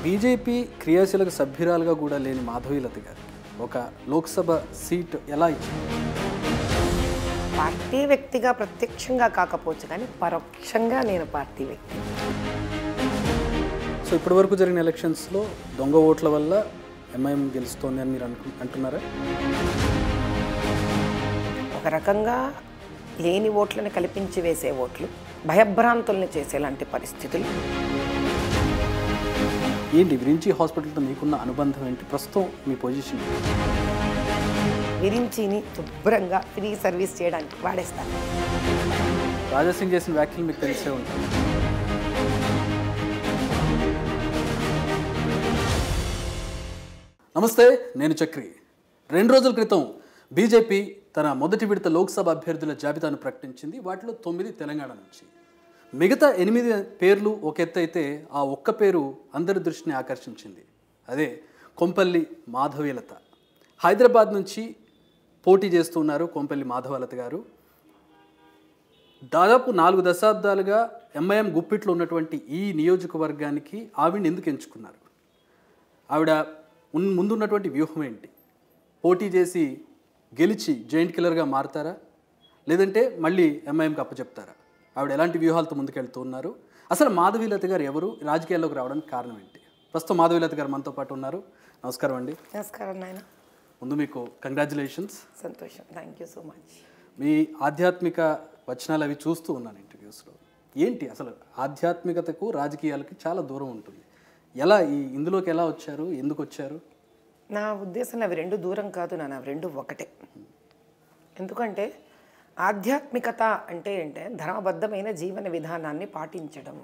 BJP క్రియాశీలక సభ్యురాలుగా కూడా లేని మాధవీలత గారికి ఒక లోక్సభ సీట్ ఎలా ఇచ్చింది? పార్టీ వ్యక్తిగా ప్రత్యక్షంగా కాకపోవచ్చు కానీ పరోక్షంగా నేను పార్టీ వ్యక్తి. సో ఇప్పటి వరకు జరిగిన ఎలక్షన్స్లో దొంగ ఓట్ల వల్ల ఎంఐఎం గెలుస్తోంది అని మీరు అంటున్నారా? ఒక రకంగా లేని ఓట్లను కల్పించి వేసే ఓట్లు, భయభ్రాంతుల్ని చేసేలాంటి పరిస్థితులు. ఏంటి విరించి హాస్పిటల్తో మీకున్న అనుబంధం ఏంటి? ప్రస్తుతం మీ పొజిషన్ విరించిని శుభ్రంగా ఫ్రీ సర్వీస్ చేయడానికి వాడేస్తాను. రాజాసింగ్ చేసిన వ్యాఖ్యలు మీకు తెలిసే ఉంటుంది. నమస్తే, నేను చక్రి. 2 రోజుల క్రితం బీజేపీ తన మొదటి విడత లోక్సభ అభ్యర్థుల జాబితాను ప్రకటించింది. వాటిలో 9 తెలంగాణ నుంచి. మిగతా 8 పేర్లు ఒక ఎత్తు అయితే ఆ ఒక్క పేరు అందరి దృష్టిని ఆకర్షించింది. అదే కొంపల్లి మాధవీలత. హైదరాబాద్ నుంచి పోటీ చేస్తున్నారు కొంపల్లి మాధవీలత గారు. దాదాపు 4 దశాబ్దాలుగా ఎంఐఎం గుప్పిట్లో ఉన్నటువంటి ఈ నియోజకవర్గానికి ఆవిడని ఎందుకు ఎంచుకున్నారు? ఆవిడ ముందున్నటువంటి వ్యూహం ఏంటి? పోటీ చేసి గెలిచి జాయింట్ కిల్లర్గా మారుతారా, లేదంటే మళ్ళీ ఎంఐఎంకి అప్పచెప్తారా? ఆవిడ ఎలాంటి వ్యూహాలతో ముందుకెళ్తూ ఉన్నారు? అసలు మాధవీలత గారు ఎవరు, రాజకీయాల్లోకి రావడానికి కారణం ఏంటి? ప్రస్తుతం మాధవీలత గారు మనతో పాటు ఉన్నారు. నమస్కారం అండి. నమస్కారం నాయన. ముందు మీకు కంగ్రాచులేషన్స్. సంతోషం, థ్యాంక్ యూ సో మచ్. మీ ఆధ్యాత్మిక వచనాలు అవి చూస్తూ ఉన్నాను ఇంటర్వ్యూస్లో. ఏంటి అసలు ఆధ్యాత్మికతకు రాజకీయాలకి చాలా దూరం ఉంటుంది. ఎలా ఇందులోకి ఎలా వచ్చారు, ఎందుకు వచ్చారు? నా ఉద్దేశంలో అవి రెండు దూరం కాదు నాన్న, అవి రెండు ఒకటే. ఎందుకంటే ఆధ్యాత్మికత అంటే ధర్మబద్ధమైన జీవన విధానాన్ని పాటించడం.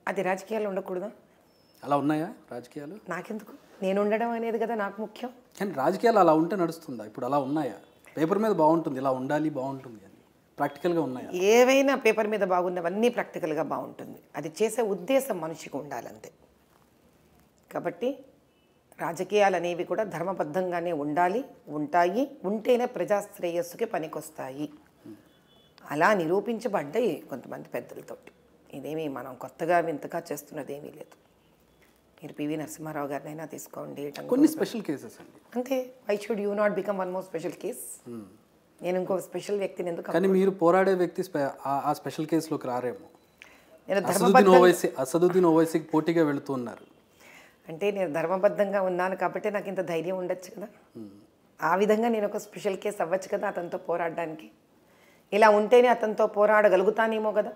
అది రాజకీయాలు ఉండకూడదా? అలా ఉన్నాయా రాజకీయాలు? నాకెందుకు, నేను ఉండడం అనేది కదా నాకు ముఖ్యం. కానీ రాజకీయాలు అలా ఉంటే నడుస్తుందా? ఇప్పుడు అలా ఉన్నాయా? పేపర్ మీద బాగుంటుంది, ఇలా ఉండాలి, బాగుంటుంది అని ప్రాక్టికల్గా ఉన్నాయా? ఏవైనా పేపర్ మీద బాగున్నవన్నీ ప్రాక్టికల్గా బాగుంటుంది. అది చేసే ఉద్దేశం మనిషికి ఉండాలంతే. కాబట్టి రాజకీయాలు అనేవి కూడా ధర్మబద్ధంగానే ఉండాలి, ఉంటాయి, ఉంటేనే ప్రజాశ్రేయస్సుకి పనికొస్తాయి. అలా నిరూపించబడ్డాయి కొంతమంది పెద్దలతోటి. ఇదేమీ మనం కొత్తగా వింతగా చేస్తున్నదేమీ లేదు. మీరు పివి నరసింహారావు గారినైనా తీసుకోండి, కొన్ని స్పెషల్ కేసెస్ అండి అంతే. Why should you not become one more special case? నేను ఇంకో స్పెషల్ వ్యక్తిని ఎందుకు? కానీ మీరు పోరాడే వ్యక్తి ఆ స్పెషల్ కేసులోకి రారేమో. నేను అసదుద్దీన్ ఓవైసీకి పోటీగా వెళుతున్నారు అంటే నేను ధర్మబద్ధంగా ఉన్నాను కాబట్టి నాకు ఇంత ధైర్యం ఉండొచ్చు కదా. ఆ విధంగా నేను ఒక స్పెషల్ కేసు అవ్వచ్చు కదా అతనితో పోరాడడానికి. ఇలా ఉంటేనే అతనితో పోరాడగలుగుతానేమో కదా,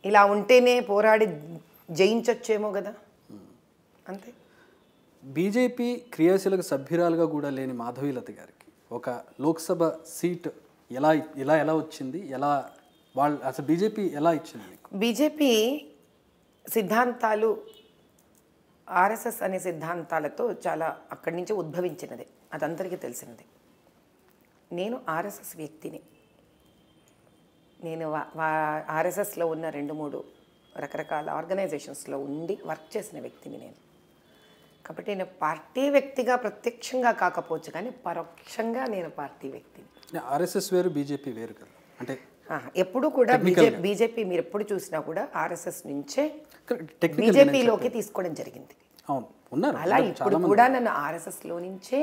ఇలా ఉంటేనే పోరాడి జయించొచ్చేమో కదా, అంతే. బీజేపీ క్రియాశీలక సభ్యురాలుగా కూడా లేని మాధవీలత గారికి ఒక లోక్సభ సీట్ ఎలా వచ్చింది? అసలు బీజేపీ ఎలా ఇచ్చింది? బీజేపీ సిద్ధాంతాలు ఆర్ఎస్ఎస్ అనే సిద్ధాంతాలతో చాలా అక్కడి నుంచి ఉద్భవించినది, అదందరికీ తెలిసినది. నేను ఆర్ఎస్ఎస్ వ్యక్తిని. నేను ఆర్ఎస్ఎస్లో ఉన్న 2-3 రకరకాల ఆర్గనైజేషన్స్లో ఉండి వర్క్ చేసిన వ్యక్తిని నేను. కాబట్టి నేను పార్టీ వ్యక్తిగా ప్రత్యక్షంగా కాకపోవచ్చు కానీ పరోక్షంగా నేను పార్టీ వ్యక్తిని. ఆర్ఎస్ఎస్ వేరు, బీజేపీ వేరు కదా. అంటే ఎప్పుడు కూడా బీజేపీ మీరు ఎప్పుడు చూసినా కూడా ఆర్ఎస్ఎస్ నుంచే బీజేపీలోకి తీసుకోవడం జరిగింది. అలా ఇప్పుడు కూడా నన్ను ఆర్ఎస్ఎస్లో నుంచే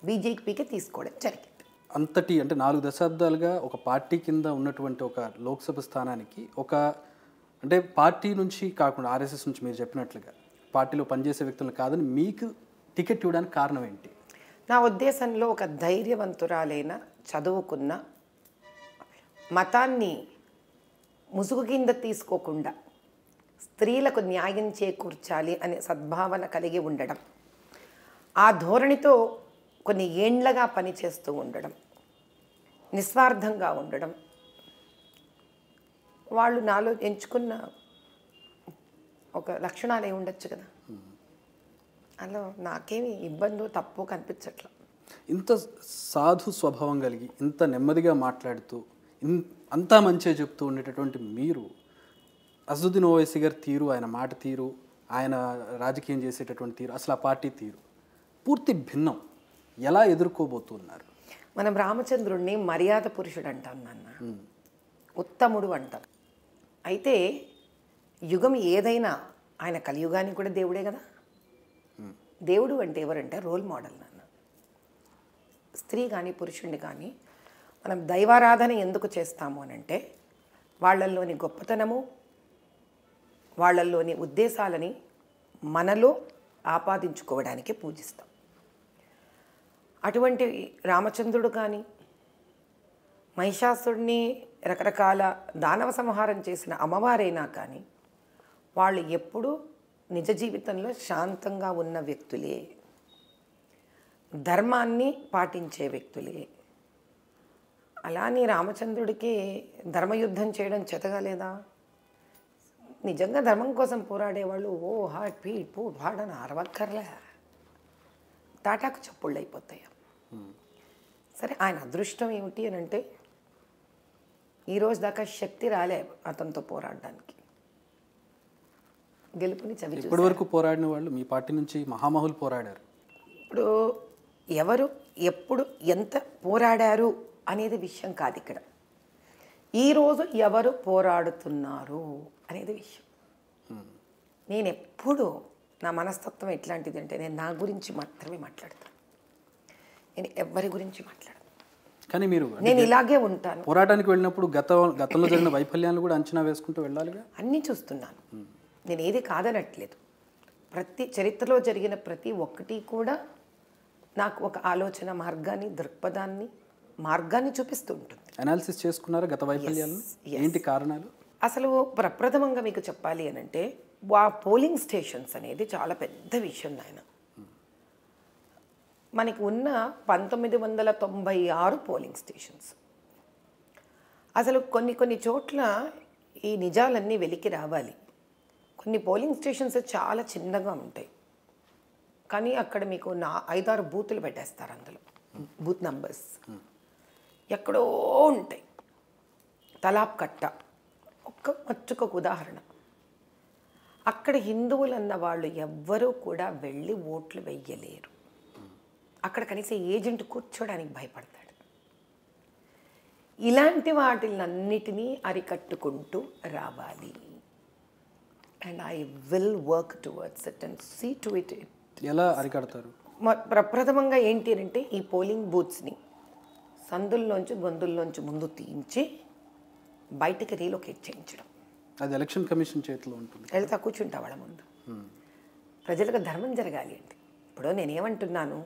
బీజేపీకి తీసుకోవడం జరిగింది. అంతటి అంటే 4 దశాబ్దాలుగా ఒక పార్టీ కింద ఉన్నటువంటి ఒక లోక్సభ స్థానానికి అంటే పార్టీ నుంచి కాకుండా ఆర్ఎస్ఎస్ నుంచి మీరు చెప్పినట్లుగా పార్టీలో పనిచేసే వ్యక్తులను కాదని మీకు టికెట్ ఇవ్వడానికి కారణం ఏంటి? నా ఉద్దేశంలో ఒక ధైర్యవంతురాలైన, చదువుకున్న, మతాన్ని ముసుగు కింద తీసుకోకుండా స్త్రీలకు న్యాయం చేకూర్చాలి అనే సద్భావన కలిగి ఉండడం, ఆ ధోరణితో కొన్ని ఏండ్లగా పనిచేస్తూ ఉండడం, నిస్వార్థంగా ఉండడం, వాళ్ళు నాలో ఎంచుకున్న ఒక లక్షణాలు ఉండొచ్చు కదా. అలా నాకేమి ఇబ్బందో తప్పు కనిపించట్లా. ఇంత సాధు స్వభావం కలిగి, ఇంత నెమ్మదిగా మాట్లాడుతూ, అంతా మంచిగా చెప్తూ ఉండేటటువంటి మీరు అసదుద్దీన్ ఓవైసీ గారి తీరు, ఆయన మాట తీరు, ఆయన రాజకీయం చేసేటటువంటి తీరు, అసలు ఆ పార్టీ తీరు పూర్తి భిన్నం. ఎలా ఎదుర్కోబోతున్నారు? మనం రామచంద్రుడిని మర్యాద పురుషుడు అంటాం నాన్న, ఉత్తముడు అంటాం. అయితే యుగం ఏదైనా ఆయన కలియుగానికి కూడా దేవుడే కదా. దేవుడు అంటే ఎవరంటే రోల్ మోడల్ నాన్న. స్త్రీ కానీ పురుషుడిని కానీ మనం దైవారాధన ఎందుకు చేస్తాము అని అంటే వాళ్ళల్లోని గొప్పతనము, వాళ్ళల్లోని ఉద్దేశాలని మనలో ఆపాదించుకోవడానికి పూజిస్తాం. అటువంటి రామచంద్రుడు కానీ, మహిషాసుడిని రకరకాల దానవ సంహారం చేసిన అమ్మవారైనా కానీ వాళ్ళు ఎప్పుడూ నిజ జీవితంలో శాంతంగా ఉన్న వ్యక్తులే, ధర్మాన్ని పాటించే వ్యక్తులే. అలానే రామచంద్రుడికి ధర్మయుద్ధం చేయడం చేతగాలేదా? నిజంగా ధర్మం కోసం పోరాడేవాళ్ళు ఓ హాట్ పీట్ పూ భాడన అరవక్కర్లే, తాటాకు చప్పుళ్ళు అయిపోతాయి. సరే, ఆయన అదృష్టం ఏమిటి అని అంటే ఈరోజు దాకా శక్తి రాలే అతనితో పోరాడడానికి. గెలుపుని చవి ఇప్పటి వరకు పోరాడిన వాళ్ళు మీ పార్టీ నుంచి మహామహులు పోరాడారు. ఇప్పుడు ఎవరు ఎప్పుడు ఎంత పోరాడారు అనేది విషయం కాదు ఇక్కడ. ఈరోజు ఎవరు పోరాడుతున్నారు అనేది విషయం. నేను ఎప్పుడు నా మనస్తత్వం ఎట్లాంటిది అంటే నేను నా గురించి మాత్రమే మాట్లాడతాను, నేను ఎవరి గురించి మాట్లాడను. కానీ మీరు నేను ఇలాగే ఉంటాను. పోరాటానికి వెళ్ళినప్పుడు గతంలో జరిగిన వైఫల్యాలను కూడా అంచనా వేసుకుంటూ వెళ్ళాలిగా. అన్నీ చూస్తున్నాను, నేను ఏది కాదనట్లేదు. ప్రతి చరిత్రలో జరిగిన ప్రతి ఒక్కటి కూడా నాకు ఒక ఆలోచన మార్గాన్ని చూపిస్తూ ఉంటుంది. అనాలిసిస్ చేసుకున్నారా గత వైఫల్యాలను? ఏంటి కారణాలు? అసలు ప్రప్రథమంగా మీకు చెప్పాలి అని అంటే ఆ పోలింగ్ స్టేషన్స్ అనేది చాలా పెద్ద విషయం నాయన. మనకి ఉన్న 1996 పోలింగ్ స్టేషన్స్. అసలు కొన్ని చోట్ల ఈ నిజాలన్నీ వెలికి రావాలి. కొన్ని పోలింగ్ స్టేషన్స్ చాలా చిన్నగా ఉంటాయి, కానీ అక్కడ మీకు 5-6 బూతులు పెట్టేస్తారు. అందులో బూత్ నంబర్స్ ఎక్కడో ఉంటాయి. తలాప్ కట్ట మచ్చుకొక ఉదాహరణ. అక్కడ హిందువులు అన్న వాళ్ళు ఎవ్వరూ కూడా వెళ్ళి ఓట్లు వెయ్యలేరు. అక్కడ కనీసం ఏజెంట్ కూర్చోడానికి భయపడతాడు. ఇలాంటి వాటిలన్నిటినీ అరికట్టుకుంటూ రావాలి. And I will work towards it and see to it. ఎలా అరికడతారు? ప్రప్రథమంగా ఏంటి అంటే ఈ పోలింగ్ బూత్స్ని సందుల్లోంచి గొంతుల్లోంచి ముందు తీయించి బయటికి రీలొకేట్ చేయించడం. అది ఎలక్షన్ కమిషన్ చేతిలో ఉంటుంది. వెళ్తా కూర్చుంటా వాళ్ళ ముందు. ప్రజలకు ధర్మం జరగాలి అంటే ఇప్పుడు నేనేమంటున్నాను,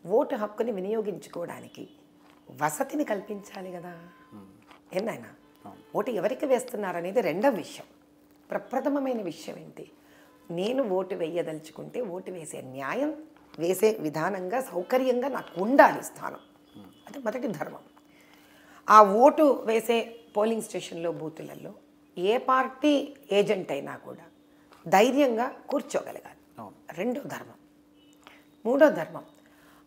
ఓటు హక్కుని వినియోగించుకోవడానికి వసతిని కల్పించాలి కదా. ఏందైనా ఓటు ఎవరికి వేస్తున్నారనేది రెండవ విషయం. ప్రప్రథమమైన విషయం ఏంటి, నేను ఓటు వేయదలుచుకుంటే ఓటు వేసే న్యాయం, వేసే విధానంగా సౌకర్యంగా నాకు ఉండాలి స్థానం. అది మొదటి ధర్మం. ఆ ఓటు వేసే పోలింగ్ స్టేషన్లో బూతులలో ఏ పార్టీ ఏజెంట్ అయినా కూడా ధైర్యంగా కూర్చోగలగాలి. రెండో ధర్మం. మూడో ధర్మం,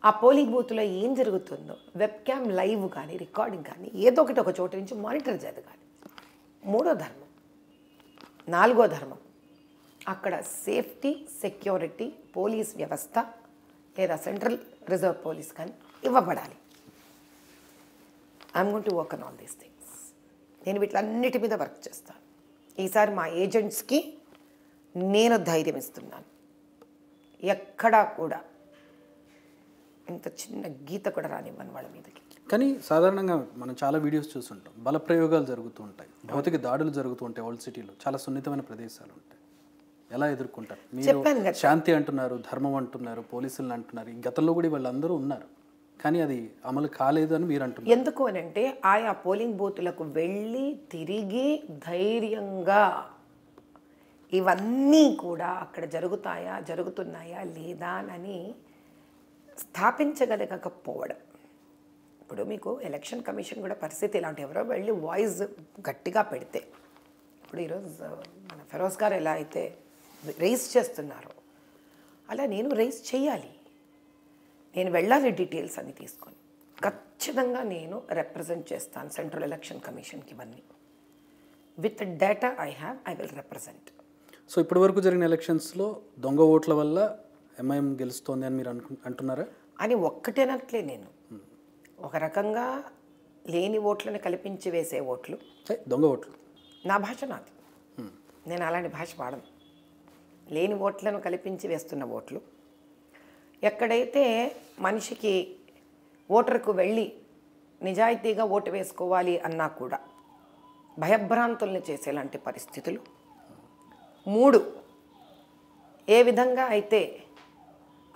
ఆ పోలింగ్ బూత్లో ఏం జరుగుతుందో వెబ్ క్యామ్ లైవ్ కానీ రికార్డింగ్ కానీ ఏదో ఒకటి ఒక చోటు నుంచి మానిటర్ జరగాలి. మూడో ధర్మం. నాలుగో ధర్మం, అక్కడ సేఫ్టీ, సెక్యూరిటీ, పోలీస్ వ్యవస్థ లేదా సెంట్రల్ రిజర్వ్ పోలీస్ కానీ ఇవ్వబడాలి. I'm going to work on all these things. నేను వీటిలన్నిటి మీద వర్క్ చేస్తాను. ఈసారి మా ఏజెంట్స్కి నేను ధైర్యం ఇస్తున్నాను. ఎక్కడా కూడా ఇంత చిన్న గీత కూడా రానివ్వను వాళ్ళ మీదకి. కానీ సాధారణంగా మనం చాలా వీడియోస్ చూస్తుంటాం, బల ప్రయోగాలు జరుగుతూ ఉంటాయి, భౌతిక దాడులు జరుగుతూ ఉంటాయి. ఓల్డ్ సిటీలో చాలా సున్నితమైన ప్రదేశాలు ఉంటాయి. ఎలా ఎదుర్కొంటారు మీరు? శాంతి అంటున్నారు, ధర్మం అంటున్నారు, పోలీసులను అంటున్నారు. ఈ గతంలో కూడా వాళ్ళందరూ ఉన్నారు, కానీ అది అమలు కాలేదు అని మీరు అంటున్నారు. ఎందుకు అని అంటే ఆయా పోలింగ్ బూతులకు వెళ్ళి తిరిగి ధైర్యంగా ఇవన్నీ కూడా అక్కడ జరుగుతున్నాయా లేదా అని స్థాపించగలగకపోవడం. ఇప్పుడు మీకు ఎలక్షన్ కమిషన్ కూడా పరిస్థితి ఇలాంటి, ఎవరో వెళ్ళి వాయిస్ గట్టిగా పెడితే, ఇప్పుడు ఈరోజు మన ఫెరోజ్ గారు ఎలా అయితే రైజ్ చేస్తున్నారో అలా నేను రైజ్ చేయాలి. నేను వెళ్ళాలి డీటెయిల్స్ అన్ని తీసుకొని. ఖచ్చితంగా నేను రిప్రజెంట్ చేస్తాను సెంట్రల్ ఎలక్షన్ కమిషన్కి. ఇవన్నీ with data I will represent. So ఇప్పటి వరకు జరిగిన ఎలక్షన్స్లో దొంగ ఓట్ల వల్ల ఎంఐఎం గెలుస్తోంది అని మీరు అంటున్నారా? అని ఒక్కటేనట్లే, నేను ఒక రకంగా లేని ఓట్లను కల్పించి వేసే ఓట్లు, దొంగ ఓట్లు. నా భాష నాది, నేను అలాంటి భాష వాడను. లేని ఓట్లను కల్పించి వేస్తున్న ఓట్లు. ఎక్కడైతే మనిషికి ఓటరుకు వెళ్ళి నిజాయితీగా ఓటు వేసుకోవాలి అన్నా కూడా భయభ్రాంతుల్ని చేసేలాంటి పరిస్థితులు. 3, ఏ విధంగా అయితే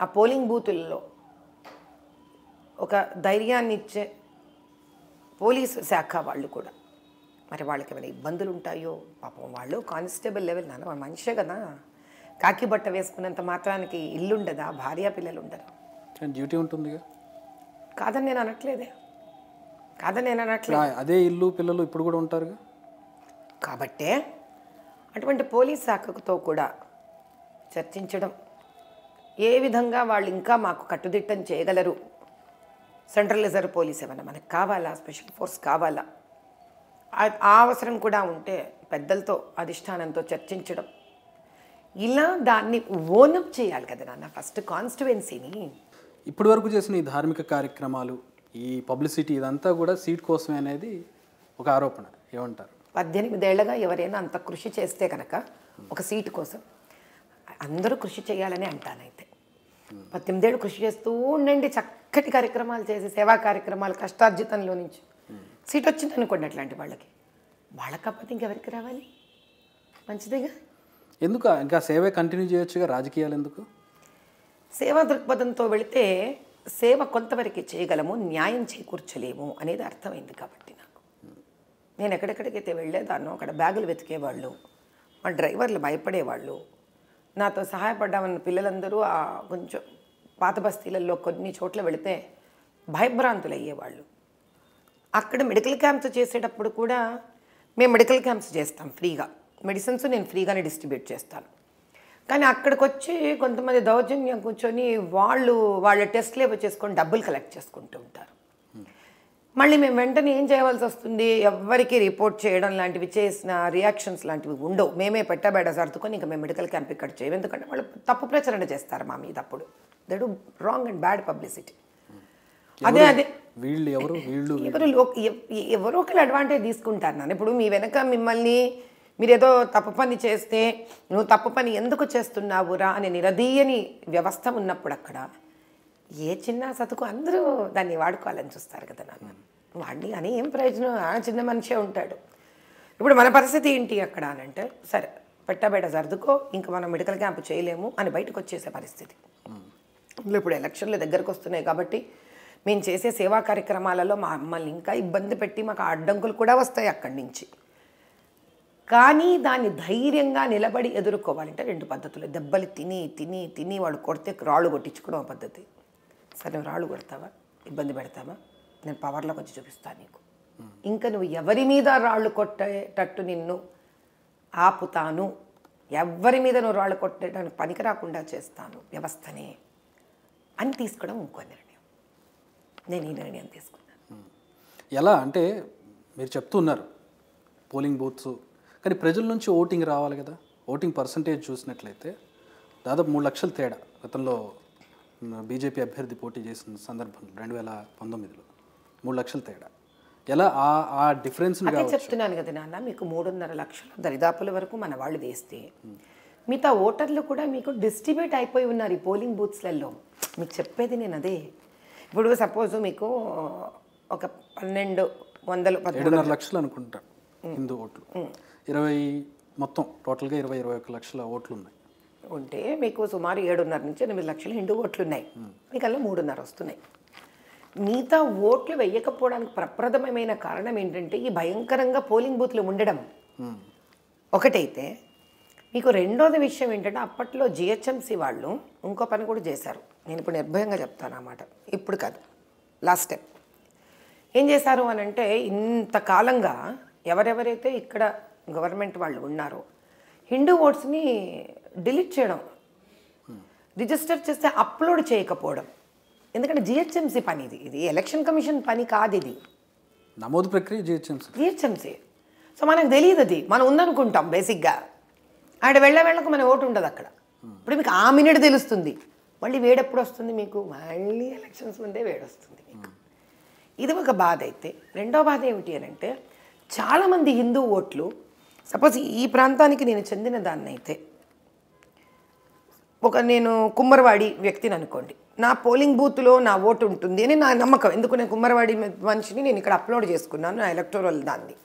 ఆ పోలింగ్ బూతుల్లో ఒక ధైర్యాన్ని ఇచ్చే పోలీసు శాఖ వాళ్ళు కూడా, మరి వాళ్ళకి ఏమైనా ఇబ్బందులు ఉంటాయో పాపం. వాళ్ళు కానిస్టేబుల్ లెవెల్ నాన్న, వాళ్ళ మనిషే కదా. కాకి బట్ట వేసుకున్నంత మాత్రానికి ఇల్లు ఉండదా, భార్య పిల్లలు ఉండరా? డ్యూటీ ఉంటుంది. కాదని నేను అనట్లేదే, అదే ఇల్లు పిల్లలు ఇప్పుడు కూడా ఉంటారుగా. కాబట్టే అటువంటి పోలీస్ శాఖతో కూడా చర్చించడం, ఏ విధంగా వాళ్ళు ఇంకా మాకు కట్టుదిట్టం చేయగలరు, సెంట్రల్ రిజర్వ్ పోలీస్ ఏమైనా మనకు కావాలా, స్పెషల్ ఫోర్స్ కావాలా, ఆ అవసరం కూడా ఉంటే పెద్దలతో అధిష్టానంతో చర్చించడం, ఇలా దాన్ని ఓనప్ చేయాలి కదా నాన్న ఫస్ట్ కాన్స్టిట్యువెన్సీని. ఇప్పటి వరకు చేసిన ఈ ధార్మిక కార్యక్రమాలు, ఈ పబ్లిసిటీ ఇదంతా కూడా సీట్ కోసమే అనేది ఒక ఆరోపణ, ఏమంటారు? 18 ఏళ్లుగా ఎవరైనా అంత కృషి చేస్తే కనుక ఒక సీటు కోసం అందరూ కృషి చేయాలని అంటానైతే. 18 ఏళ్ళు కృషి చేస్తూ ఉండండి, చక్కటి కార్యక్రమాలు చేసి, సేవా కార్యక్రమాలు, కష్టార్జితంలో నుంచి సీట్ వచ్చింది అనుకోండి. అట్లాంటి వాళ్ళకి కాకపోతే ఇంకెవరికి రావాలి? మంచిదిగా. ఎందుకు ఇంకా సేవే కంటిన్యూ చేయొచ్చుగా, రాజకీయాలు ఎందుకు? సేవా దృక్పథంతో వెళితే సేవ కొంతవరకు చేయగలము, న్యాయం చేకూర్చలేము అనేది అర్థమైంది. కాబట్టి నేను ఎక్కడెక్కడికైతే వెళ్ళేదాన్నో అక్కడ బ్యాగులు వెతికేవాళ్ళు, మా డ్రైవర్లు భయపడేవాళ్ళు, నాతో సహాయపడ్డామన్న పిల్లలందరూ కొంచెం పాత బస్తీలలో కొన్ని చోట్ల వెళితే భయభ్రాంతులు అయ్యేవాళ్ళు. అక్కడ మెడికల్ క్యాంప్స్ చేసేటప్పుడు కూడా మేము మెడికల్ క్యాంప్స్ చేస్తాం ఫ్రీగా, మెడిసిన్స్ నేను ఫ్రీగానే డిస్ట్రిబ్యూట్ చేస్తాను. కానీ అక్కడికి వచ్చి కొంతమంది దౌర్జన్యం కూర్చొని వాళ్ళ టెస్ట్లు ఏవో చేసుకొని డబ్బులు కలెక్ట్ చేసుకుంటూ ఉంటారు. మళ్ళీ మేము వెంటనే ఏం చేయవలసి వస్తుంది, ఎవరికి రిపోర్ట్ చేయడం లాంటివి చేసిన రియాక్షన్స్ లాంటివి ఉండవు. మేమే పెట్టబేడ సర్దుకొని ఇంకా మేము మెడికల్ క్యాంప్ ఇక్కడ చేయం. ఎందుకంటే వాళ్ళు తప్పు ప్రచారణ చేస్తారు మా మీద. అప్పుడు they do wrong and bad publicity. అదే ఎవరో ఒకరు అడ్వాంటేజ్ తీసుకుంటారు నాన్న. ఇప్పుడు మీ వెనక మిమ్మల్ని మీరేదో తప్పు పని చేస్తే నువ్వు తప్పు పని ఎందుకు చేస్తున్నావురా అని నిలదీయని వ్యవస్థ ఉన్నప్పుడు అక్కడ ఏ చిన్న సతుకు అందరూ దాన్ని వాడుకోవాలని చూస్తారు కదా నాన్న. వాడిని అని ఏం ప్రయోజనం, చిన్న మనిషే ఉంటాడు. ఇప్పుడు మన పరిస్థితి ఏంటి అక్కడ అని అంటే, సరే పెట్టబెట్ట సర్దుకో, ఇంకా మనం మెడికల్ క్యాంప్ చేయలేము అని బయటకు వచ్చేసే పరిస్థితి. ఇప్పుడు ఎలక్షన్లు దగ్గరకు వస్తున్నాయి కాబట్టి మేము చేసే సేవా కార్యక్రమాలలో మమ్మల్ని ఇంకా ఇబ్బంది పెట్టి మాకు అడ్డంకులు కూడా వస్తాయి అక్కడి నుంచి. కానీ దాన్ని ధైర్యంగా నిలబడి ఎదుర్కోవాలంటే 2 పద్ధతులు. దెబ్బలు తిని తిని తిని వాడు కొడితే రాళ్ళు కొట్టించుకోవడం పద్ధతి. సరే నువ్వు రాళ్ళు కొడతావా, ఇబ్బంది పెడతావా, నేను పవర్లోకి వచ్చి చూపిస్తాను నీకు. ఇంకా నువ్వు ఎవరి మీద రాళ్ళు కొట్టేటట్టు నిన్ను ఆపుతాను, ఎవరి మీద నువ్వు రాళ్ళు కొట్టేటానికి పనికి రాకుండా చేస్తాను వ్యవస్థనే అని తీసుకోవడం ఇంకో నిర్ణయం. నేను ఈ నిర్ణయం తీసుకున్నాను. ఎలా అంటే మీరు చెప్తున్నారు పోలింగ్ బూత్స్, కానీ ప్రజల నుంచి ఓటింగ్ రావాలి కదా. ఓటింగ్ పర్సంటేజ్ చూసినట్లయితే దాదాపు 3 లక్షల తేడా గతంలో బీజేపీ అభ్యర్థి పోటీ చేసిన సందర్భంలో 2019లో 3 లక్షల తేడా. ఎలా ఆ డిఫరెన్స్ చెప్తున్నాను కదా నాన్న, మీకు 3.5 లక్షల దరిదాపుల వరకు మన వాళ్ళు వేస్తే మిగతా ఓటర్లు కూడా మీకు డిస్ట్రిబ్యూట్ అయిపోయి ఉన్నారు ఈ పోలింగ్ బూత్స్లలో. మీకు చెప్పేది నేను అదే. ఇప్పుడు సపోజ్ మీకు ఒక 1200 లక్షలు అనుకుంటా హిందూ ఓట్లు, 20 మొత్తం టోటల్గా 20-21 లక్షల ఓట్లు ఉన్నాయి ఉంటే మీకు సుమారు 7.5 నుంచి 8 లక్షల హిందూ ఓట్లు ఉన్నాయి. మీకల్లా 3.5 వస్తున్నాయి. మిగతా ఓట్లు వేయకపోవడానికి ప్రప్రథమమైన కారణం ఏంటంటే ఈ భయంకరంగా పోలింగ్ బూత్లు ఉండడం ఒకటైతే, మీకు రెండోది విషయం ఏంటంటే అప్పట్లో జిహెచ్ఎంసీ వాళ్ళు ఇంకో పని కూడా చేశారు. నేను ఇప్పుడు నిర్భయంగా చెప్తాను అన్నమాట, ఇప్పుడు కాదు లాస్ట్ స్టెప్. ఏం చేశారు అని అంటే, ఇంతకాలంగా ఎవరెవరైతే ఇక్కడ గవర్నమెంట్ వాళ్ళు ఉన్నారో హిందూ ఓట్స్ని డిలీట్ చేయడం, రిజిస్టర్ చేస్తే అప్లోడ్ చేయకపోవడం. ఎందుకంటే జిహెచ్ఎంసీ పని ఇది ఎలక్షన్ కమిషన్ పని కాదు, ఇది నమోదు ప్రక్రియ జిహెచ్ఎంసీ. సో మనకు తెలియదు, అది మనం ఉందనుకుంటాం బేసిక్గా. ఆడ వెళ్ళకు మన ఓటు ఉండదు అక్కడ. ఇప్పుడు మీకు ఆ మినిట్ తెలుస్తుంది, మళ్ళీ వేడెప్పుడు వస్తుంది మీకు, మళ్ళీ ఎలక్షన్స్ ముందే వేడొస్తుంది మీకు. ఇది ఒక బాధ. అయితే రెండో బాధ ఏమిటి అని అంటే, చాలామంది హిందూ ఓట్లు సపోజ్ ఈ ప్రాంతానికి నేను చెందిన దాన్ని అయితే నేను కుమ్మరవాడి వ్యక్తిని అనుకోండి, నా పోలింగ్ బూత్లో నా ఓటు ఉంటుంది అని నా నమ్మకం. ఎందుకు నేను కుమ్మరవాడి మనిషిని నేను ఇక్కడ అప్లోడ్ చేసుకున్నాను నా ఎలక్టోరల్ దాన్ని.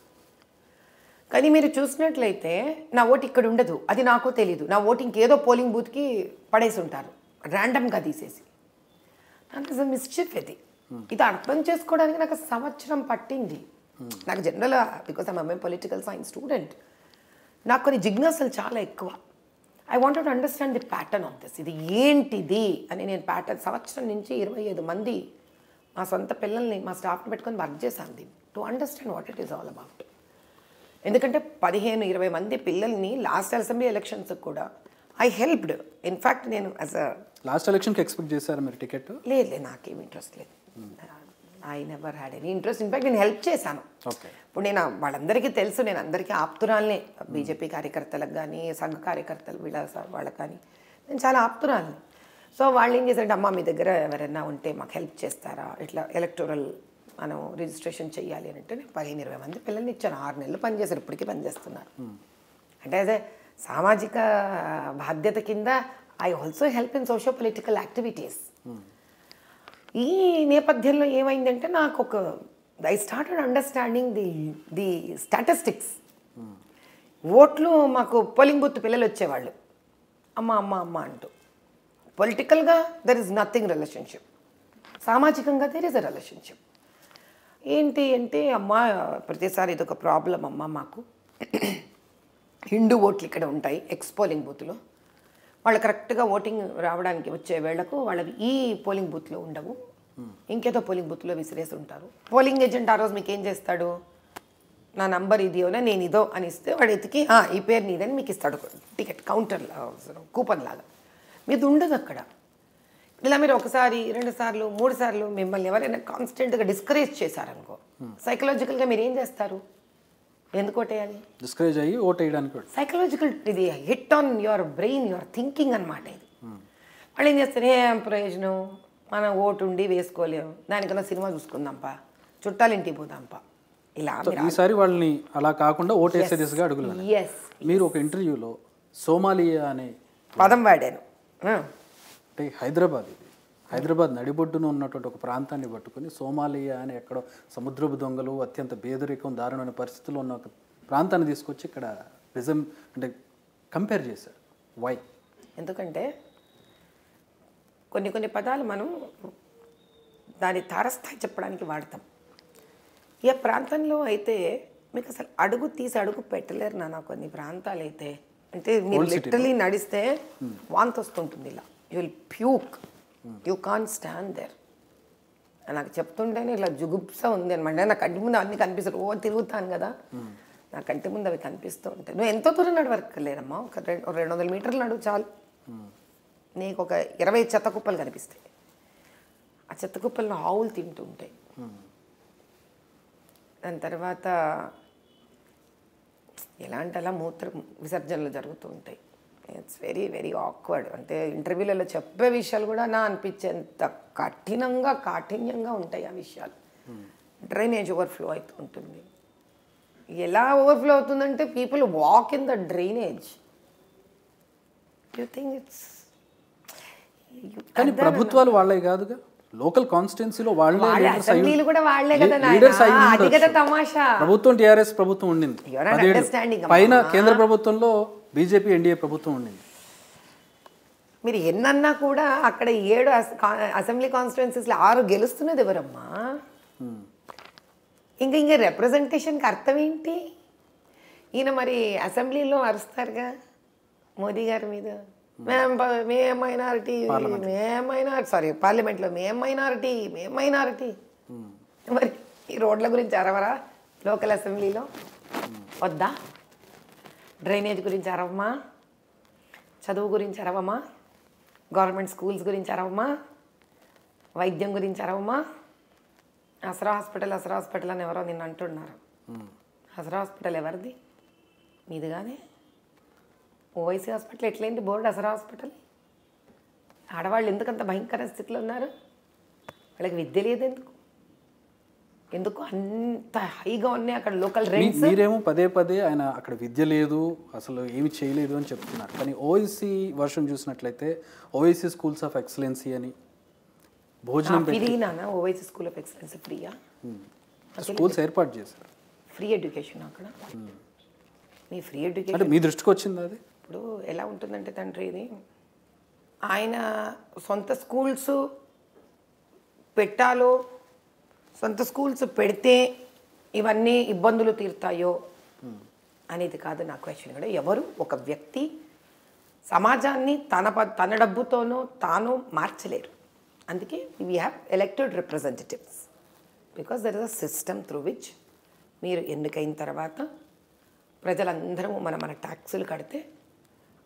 కానీ మీరు చూసినట్లయితే నా ఓటు ఇక్కడ ఉండదు, అది నాకు తెలీదు. నా ఓటు ఇంకేదో పోలింగ్ బూత్కి పడేసి ఉంటారు ర్యాండమ్గా తీసేసి. నాకు మిస్చిఫ్ ఇది అర్థం చేసుకోవడానికి నాకు సంవత్సరం పట్టింది. నాకు general because I'm political science student, నాకు కొన్ని జిజ్ఞాసలు చాలా ఎక్కువ. I wanted to understand the pattern of this. ఇది ఏంటిది అని నేను సంవత్సరం నుంచి 25 మంది మా సొంత పిల్లల్ని మా స్టాఫ్ని పెట్టుకొని వర్క్ చేశాను దీన్ని, to understand what it is all about. ఎందుకంటే 15-20 మంది పిల్లల్ని లాస్ట్ అసెంబ్లీ ఎలక్షన్స్ కూడా ఐ హెల్ప్డ్. ఇన్ఫ్యాక్ట్ నేను యాజ్ అ లాస్ట్ ఎలక్షన్కి ఎక్స్పెక్ట్ చేశారా మీరు టికెట్? లేదు, నాకేం ఇంట్రెస్ట్ లేదు. I never had any interest. In fact నేను హెల్ప్ చేశాను. ఇప్పుడు నేను వాళ్ళందరికీ తెలుసు, నేను అందరికీ ఆప్తురాలనే. బీజేపీ కార్యకర్తలకు కానీ సంఘ కార్యకర్తలు వాళ్ళకి కానీ నేను చాలా ఆప్తురాలని. సో వాళ్ళు ఏం చేశారంటే, అమ్మ మీ దగ్గర ఎవరైనా ఉంటే మాకు హెల్ప్ చేస్తారా, ఇట్లా ఎలక్టోరల్ మనం రిజిస్ట్రేషన్ చేయాలి అని అంటే నేను 15-20 మంది పిల్లల్ని ఇచ్చాను. 6 నెలలు పనిచేశారు, ఇప్పటికీ పనిచేస్తున్నారు. అంటే అదే సామాజిక బాధ్యత కింద I also help in socio political activities. ఈ నేపథ్యంలో ఏమైందంటే నాకు I started understanding the statistics. ఓట్లు మాకు పోలింగ్ బూత్ పిల్లలు వచ్చేవాళ్ళు, అమ్మ అమ్మ అమ్మ అంటూ. పొలిటికల్గా దెర్ ఇస్ నథింగ్ రిలేషన్షిప్, సామాజికంగా దెర్ ఇస్ అ రిలేషన్షిప్. ఏంటి అంటే, అమ్మ ప్రతిసారి ఇదొక ప్రాబ్లం అమ్మ మాకు, హిందూ ఓట్లు ఇక్కడ ఉంటాయి ఎక్స్ పోలింగ్ బూత్లో, వాళ్ళు కరెక్ట్గా ఓటింగ్ రావడానికి వచ్చే వేళకు వాళ్ళవి ఈ పోలింగ్ బూత్లో ఉండవు, ఇంకేదో పోలింగ్ బూత్లో విసిరేసి ఉంటారు. పోలింగ్ ఏజెంట్ ఆ రోజు మీకు ఏం చేస్తాడు, నా నంబర్ ఇదియోనా నేను ఇదో అని ఇస్తే వాడు ఎతికి ఈ పేరు నీదని మీకు ఇస్తాడు టికెట్ కౌంటర్ కూపన్ లాగా. మీది ఉండదు అక్కడ. ఇలా మీరు 1 సారి 2 సార్లు 3 సార్లు మిమ్మల్ని ఎవరైనా కాన్స్టెంట్గా డిస్కరేజ్ చేశారనుకో, సైకలాజికల్గా మీరు ఏం చేస్తారు, ఎందుకు ఓటేయాలి, డిస్కరేజ్ అయ్యి ఓటేయడానికి. సైకలాజికల్ ఇది hit on your brain, your thinking అనమాట ఇది. వాళ్ళు ఏం చేస్తారు, ఏం ప్రయోజనం, మన ఓటు ఉండి వేసుకోలేము, దానికన్నా సినిమా చూసుకుందాంపా, చుట్టాలు ఇంటికి పోదాంపా, ఇలా. ఈసారి వాళ్ళని అలా కాకుండా ఓటేసే దిశగా అడుగులు. మీరు ఒక ఇంటర్వ్యూలో సోమాలియా అనే పదం వాడాను. అంటే హైదరాబాద్ నడిబొడ్డున ఉన్నటువంటి ఒక ప్రాంతాన్ని పట్టుకుని సోమాలియా అని ఎక్కడో సముద్రపు దొంగలు, అత్యంత పేదరికం, దారుణమైన పరిస్థితుల్లో ఉన్న ఒక ప్రాంతాన్ని తీసుకొచ్చి ఇక్కడ అంటే కంపేర్ చేశారు. వై? ఎందుకంటే కొన్ని పదాలు మనం దాని తారస్థాయి చెప్పడానికి వాడతాం. ఏ ప్రాంతంలో అయితే మీకు అసలు అడుగు పెట్టలేరు నాన్న. కొన్ని ప్రాంతాలు అయితే అంటే మీరు లిటరలీ నడిస్తే వాంతి వస్తుంటుంది, ఇలా you will puke, you can't stand there. నాకు చెప్తుంటేనే ఇలా జుగుప్స ఉంది అనమాట. నా కంటి ముందు అన్నీ కనిపిస్తారు, తిరుగుతాను కదా, నా కంటి ముందు అవి కనిపిస్తూ ఉంటాయి. నువ్వు ఎంతో దూరం నడవక్కర్లేదమ్మా, ఒక 200 మీటర్లు నడువు చాలు, నీకు ఒక 20 చెత్త కుప్పలు కనిపిస్తాయి. ఆ చెత్త కుప్పలను ఆవులు తింటూ ఉంటాయి. దాని తర్వాత ఎలాంటి అలా మూత్ర విసర్జనలు జరుగుతూ ఉంటాయి. It's very very awkward. అంటే ఇంటర్వ్యూలలో చెప్పే విషయాలు కూడా నా అనిపించేంత కాఠిన్యంగా ఉంటాయి ఆ విషయాలు. డ్రైనేజ్ ఓవర్ఫ్లో అవుతూ ఉంటుంది. ఎలా ఓవర్ఫ్లో అవుతుందంటే people walk in the drainage. You think it's. కానీ ప్రభుత్వాలు వాళ్ళే కాదుగా, లోకల్ కాన్స్టిట్యున్సీలో అసెంబ్లీలు కూడా వాళ్ళే కదా, అది కదా తమాషా. ప్రభుత్వం టీఆర్ఎస్ ప్రభుత్వం ఉండింది, పైన కేంద్ర ప్రభుత్వంలో బీజేపీ ఎన్డీఏ ప్రభుత్వం ఉండింది. మీరు ఎన్నన్నా కూడా అక్కడ 7 అసెంబ్లీ కాన్స్టిట్యున్సీస్లో 6 గెలుస్తున్నది ఎవరమ్మా? ఇంకా రిప్రజెంటేషన్కి అర్థం ఏంటి? ఈయన మరి అసెంబ్లీలో అరుస్తారుగా మోదీ గారి మీద, మేం మైనారిటీ, పార్లమెంట్లో మేం మైనారిటీ. మరి ఈ రోడ్ల గురించి అరవరా లోకల్ అసెంబ్లీలో? వద్దా? డ్రైనేజ్ గురించి అరవమా? చదువు గురించి అరవమా? గవర్నమెంట్ స్కూల్స్ గురించి అరవమా? వైద్యం గురించి అరవమా? అసరా హాస్పిటల్ అని ఎవరో నిన్ను అంటున్నారు. అసరా హాస్పిటల్ ఎవరిది? మీదిగానే. ఓవైసీ హాస్పిటల్ ఎట్లయింది బోర్డు? అసరా హాస్పిటల్. ఆడవాళ్ళు ఎందుకంత భయంకర స్థితిలో ఉన్నారు? వాళ్ళకి విద్య లేదు ఎందుకు? ఎందుకు అంత హైగా ఉన్నాయి అక్కడ లోకల్ రెంట్స్. మీరేమో పదే పదే ఆయన అక్కడ విద్య లేదు, అసలు ఏమి చేయలేదు అని చెప్తున్నారు. కానీ ఓఐసీ వర్షన్ చూసినట్లయితే ఓఐసీ స్కూల్స్ ఆఫ్ ఎక్సలెన్సీ అని భోజనం ఫ్రీనా ఓవైసీ స్కూల్ ఆఫ్ ఎక్సలెన్స్ ఫ్రీయా? స్కూల్స్ ఏర్పాటు చేశారు. ఫ్రీ ఎడ్యుకేషన్ అక్కడ. మీ ఫ్రీ ఎడ్యుకేషన్ అంటే మీ దృష్టికి వచ్చింది అది? ఇప్పుడు ఎలా ఉంటుందంటే తండ్రి, ఇది ఆయన సొంత స్కూల్స్ పెట్టాలో, సొంత స్కూల్స్ పెడితే ఇవన్నీ ఇబ్బందులు తీరుతాయో అనేది కాదు నా క్వశ్చన్ కూడా. ఎవరు ఒక వ్యక్తి సమాజాన్ని తన డబ్బుతోనో తాను మార్చలేరు. అందుకే we have elected representatives because there is a system through which మీరు ఎన్నికైన తర్వాత ప్రజలందరూ మన ట్యాక్సులు కడితే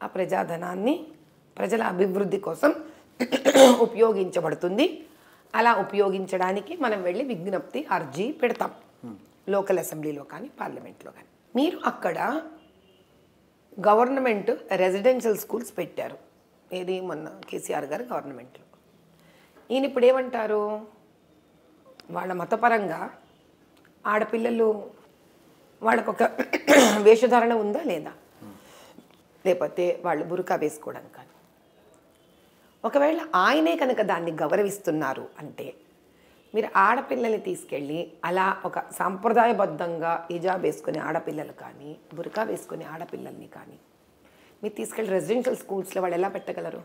ఆ ప్రజాధనాన్ని ప్రజల అభివృద్ధి కోసం ఉపయోగించబడుతుంది. అలా ఉపయోగించడానికి మనం వెళ్ళి విజ్ఞప్తి అర్జీ పెడతాం లోకల్ అసెంబ్లీలో కానీ పార్లమెంట్లో కానీ. మీరు అక్కడ గవర్నమెంట్ రెసిడెన్షియల్ స్కూల్స్ పెట్టారు. ఏది మొన్న కేసీఆర్ గారు గవర్నమెంట్లో. ఈయన ఇప్పుడు ఏమంటారు, వాళ్ళ మతపరంగా ఆడపిల్లలు వాళ్ళకొక వేషధారణ ఉందా లేదా, లేకపోతే వాళ్ళు బురకా వేసుకోవడం కానీ. ఒకవేళ ఆయనే కనుక దాన్ని గౌరవిస్తున్నారు అంటే మీరు ఆడపిల్లల్ని తీసుకెళ్ళి అలా ఒక సాంప్రదాయబద్ధంగా హిజాబ్ వేసుకునే ఆడపిల్లలు కానీ బురకా వేసుకునే ఆడపిల్లల్ని కానీ మీరు తీసుకెళ్ళి రెసిడెన్షియల్ స్కూల్స్లో వాళ్ళు ఎలా పెట్టగలరు?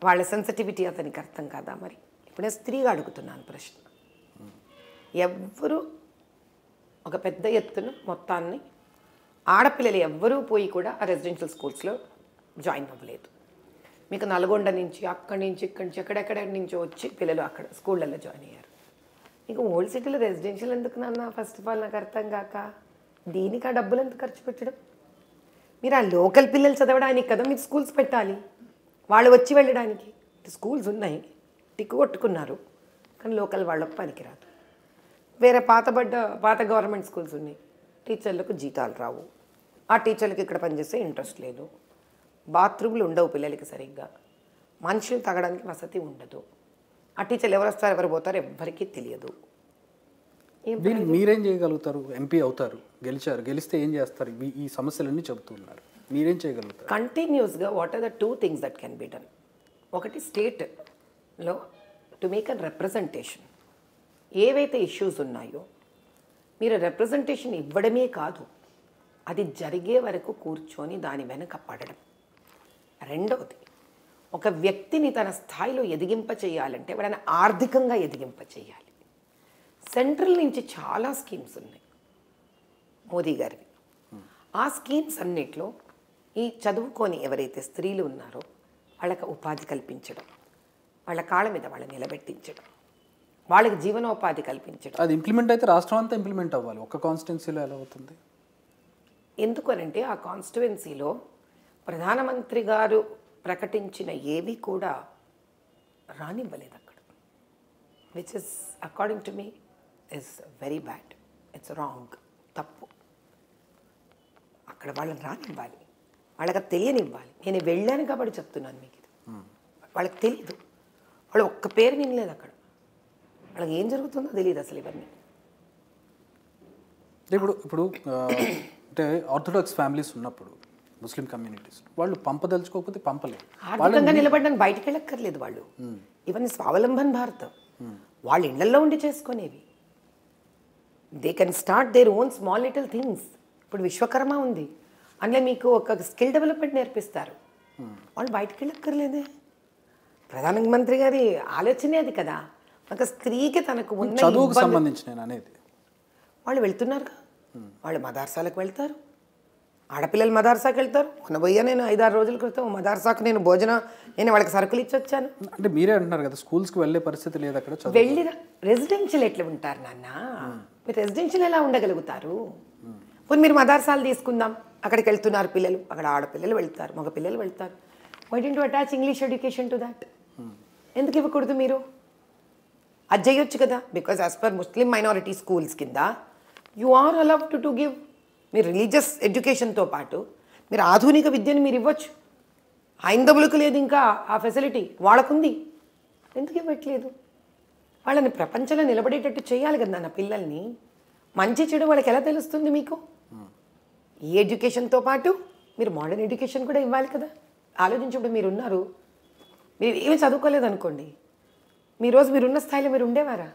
వాళ్ళ సెన్సిటివిటీ అతనికి అర్థం కాదా? మరి ఇప్పుడు నేను స్త్రీగా అడుగుతున్నాను ప్రశ్న. ఎవ్వరూ ఒక పెద్ద ఎత్తున మొత్తాన్ని ఆడపిల్లలు ఎవ్వరూ పోయి కూడా ఆ రెసిడెన్షియల్ స్కూల్స్లో జాయిన్ అవ్వలేదు. మీకు నల్గొండ నుంచి అక్కడి నుంచి ఇక్కడి నుంచి ఎక్కడెక్కడ నుంచి వచ్చి పిల్లలు అక్కడ స్కూళ్ళల్లో జాయిన్ అయ్యారు. మీకు ఓల్డ్ సిటీలో రెసిడెన్షియల్ ఎందుకు నాన్న? ఫస్ట్ ఆఫ్ ఆల్ నాకు అర్థం కాక దీనికి ఆ డబ్బులు ఎంత ఖర్చు పెట్టడం? మీరు ఆ లోకల్ పిల్లలు చదవడానికి కదా మీరు స్కూల్స్ పెట్టాలి, వాళ్ళు వచ్చి వెళ్ళడానికి. స్కూల్స్ ఉన్నాయి, టిక్కు కొట్టుకున్నారు, కానీ లోకల్ వాళ్ళకు పనికిరాదు. వేరే పాత గవర్నమెంట్ స్కూల్స్ ఉన్నాయి, టీచర్లకు జీతాలు రావు, ఆ టీచర్లకు ఇక్కడ పనిచేసే ఇంట్రెస్ట్ లేదు, బాత్రూమ్లు ఉండవు పిల్లలకి సరిగ్గా, మనుషులు తగ్గడానికి వసతి ఉండదు, ఆ టీచర్లు ఎవరు వస్తారు ఎవరు పోతారు ఎవ్వరికీ తెలియదు. దీనికి మీరేం చేయగలుగుతారు? ఎంపీ అవుతారు, గెలిస్తే ఏం చేస్తారు? ఈ సమస్యలన్నీ చెబుతున్నారు, మీరేం చేయగలుగుతారు? కంటిన్యూస్గా what are the 2 things that can be done. ఒకటి స్టేట్లో టు మేక్ అ రిప్రజెంటేషన్. ఏవైతే ఇష్యూస్ ఉన్నాయో మీరు రిప్రజెంటేషన్ ఇవ్వడమే కాదు, అది జరిగే వరకు కూర్చొని దాని వెనక పడడం. రెండవది, ఒక వ్యక్తిని తన స్థాయిలో ఎదిగింప చేయాలంటే వాడిని ఆర్థికంగా ఎదిగింప చేయాలి. సెంట్రల్ నుంచి చాలా స్కీమ్స్ ఉన్నాయి మోదీ గారివి. ఆ స్కీమ్స్ అన్నిట్లో ఈ చదువుకొని ఎవరైతే స్త్రీలు ఉన్నారో వాళ్ళకి ఉపాధి కల్పించడం, వాళ్ళ కాళ్ళ మీద వాళ్ళని నిలబెట్టించడం, వాళ్ళకి జీవనోపాధి కల్పించడం. అది ఇంప్లిమెంట్ అయితే రాష్ట్రం అంతా ఇంప్లిమెంట్ అవ్వాలి, ఒక్క కాన్స్టిట్యున్సీలో ఎలా అవుతుంది? ఎందుకనంటే ఆ కాన్స్టిట్యువెన్సీలో ప్రధానమంత్రి గారు ప్రకటించిన ఏవి కూడా రానివ్వలేదు అక్కడ, which is according to me is very bad. It's wrong, తప్పు. అక్కడ వాళ్ళని రానివ్వాలి, వాళ్ళకి తెలియనివ్వాలి. నేను వెళ్ళాను కాబట్టి చెప్తున్నాను మీకు ఇది. వాళ్ళకి తెలియదు, వాళ్ళు ఒక్క పేరు వినలేదు అక్కడ, వాళ్ళకి ఏం జరుగుతుందో తెలియదు అసలు ఇవన్నీ. ఇప్పుడు అంటే ఆర్థోడాక్స్ ఫ్యామిలీస్ ఉన్నప్పుడు ముస్లిం కమ్యూనిటీస్ వాళ్ళు పంపదలుచుకోకపోతే పంపలేదు. ఆర్థికంగా నిలబడడానికి బయటకు వెళ్ళక్కర్లేదు వాళ్ళు. ఇవన్నీ స్వావలంబన్ భారత్, వాళ్ళ ఇళ్లలో ఉండి చేసుకునేవి. They can start their own small little things. ఇప్పుడు విశ్వకర్మ ఉంది, అందులో మీకు ఒక స్కిల్ డెవలప్మెంట్ నేర్పిస్తారు. వాళ్ళు బయటకు వెళ్ళక్కర్లేదే. ప్రధానమంత్రి గారి ఆలోచనే అది కదా. ఒక స్త్రీకి తనకు ఉన్న చదువుకు సంబంధించిన అనేది వాళ్ళు వెళ్తున్నారుగా, వాళ్ళు మదర్సాలకు వెళ్తారు, ఆడపిల్లలు మదర్సాకి వెళ్తారు. మొన్న పోయా నేను 5-6 రోజుల క్రితం మదర్సాకు నేను వాళ్ళకి సరుకులు ఇచ్చి వచ్చాను. అంటే మీరే అంటున్నారు కదా స్కూల్స్కి వెళ్ళే పరిస్థితి లేదు అక్కడ. వెళ్ళి రెసిడెన్షియల్ ఎట్లా ఉంటారు నాన్న? మీరు రెసిడెన్షియల్ ఎలా ఉండగలుగుతారు? పోనీ మీరు మదర్సాలు తీసుకుందాం, అక్కడికి వెళ్తున్నారు పిల్లలు, అక్కడ ఆడపిల్లలు వెళ్తారు, మగ పిల్లలు వెళ్తారు. Why don't you attach English education to that? ఎందుకు ఇవ్వకూడదు మీరు? అది చేయొచ్చు కదా. Because as per Muslim minority schools కింద you are allowed to give. మీరు రిలీజియస్ ఎడ్యుకేషన్తో పాటు మీరు ఆధునిక విద్యను మీరు ఇవ్వచ్చు. హైందవులకు లేదు ఇంకా ఆ ఫెసిలిటీ, వాళ్ళకుంది. ఎందుకు ఇవ్వట్లేదు? వాళ్ళని ప్రపంచంలో నిలబడేటట్టు చేయాలి కదా నా పిల్లల్ని. మంచి చెడు వాళ్ళకి ఎలా తెలుస్తుంది మీకు? ఈ ఎడ్యుకేషన్తో పాటు మీరు మోడర్న్ ఎడ్యుకేషన్ కూడా ఇవ్వాలి కదా. ఆలోచించినప్పుడు మీరున్నారు, మీరు ఏమి చదువుకోలేదు అనుకోండి, మీరున్న స్థాయిలో మీరు ఉండేవారా?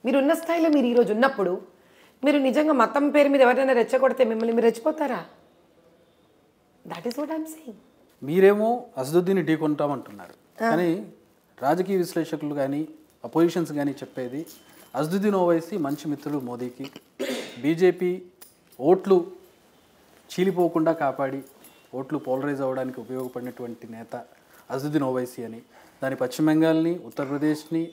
మీరున్న స్థాయిలో మీరు ఈరోజు ఉన్నప్పుడు మీరు నిజంగా మతం పేరు మీద ఎవరైనా రెచ్చగొడితే మిమ్మల్ని మీరు రెచ్చిపోతారా? That is what I'm saying. మీరేమో అసదుద్దీన్ని ఢీకొంటామంటున్నారు, కానీ రాజకీయ విశ్లేషకులు కానీ అపోజిషన్స్ కానీ చెప్పేది అసదుద్దీన్ ఓవైసీ మంచి మిత్రుడు మోదీకి, బీజేపీ ఓట్లు చీలిపోకుండా కాపాడి ఓట్లు పోలరైజ్ అవ్వడానికి ఉపయోగపడినటువంటి నేత అసదుద్దీన్ ఓవైసీ అని, దాని పశ్చిమ బెంగాల్ని, ఉత్తరప్రదేశ్ని,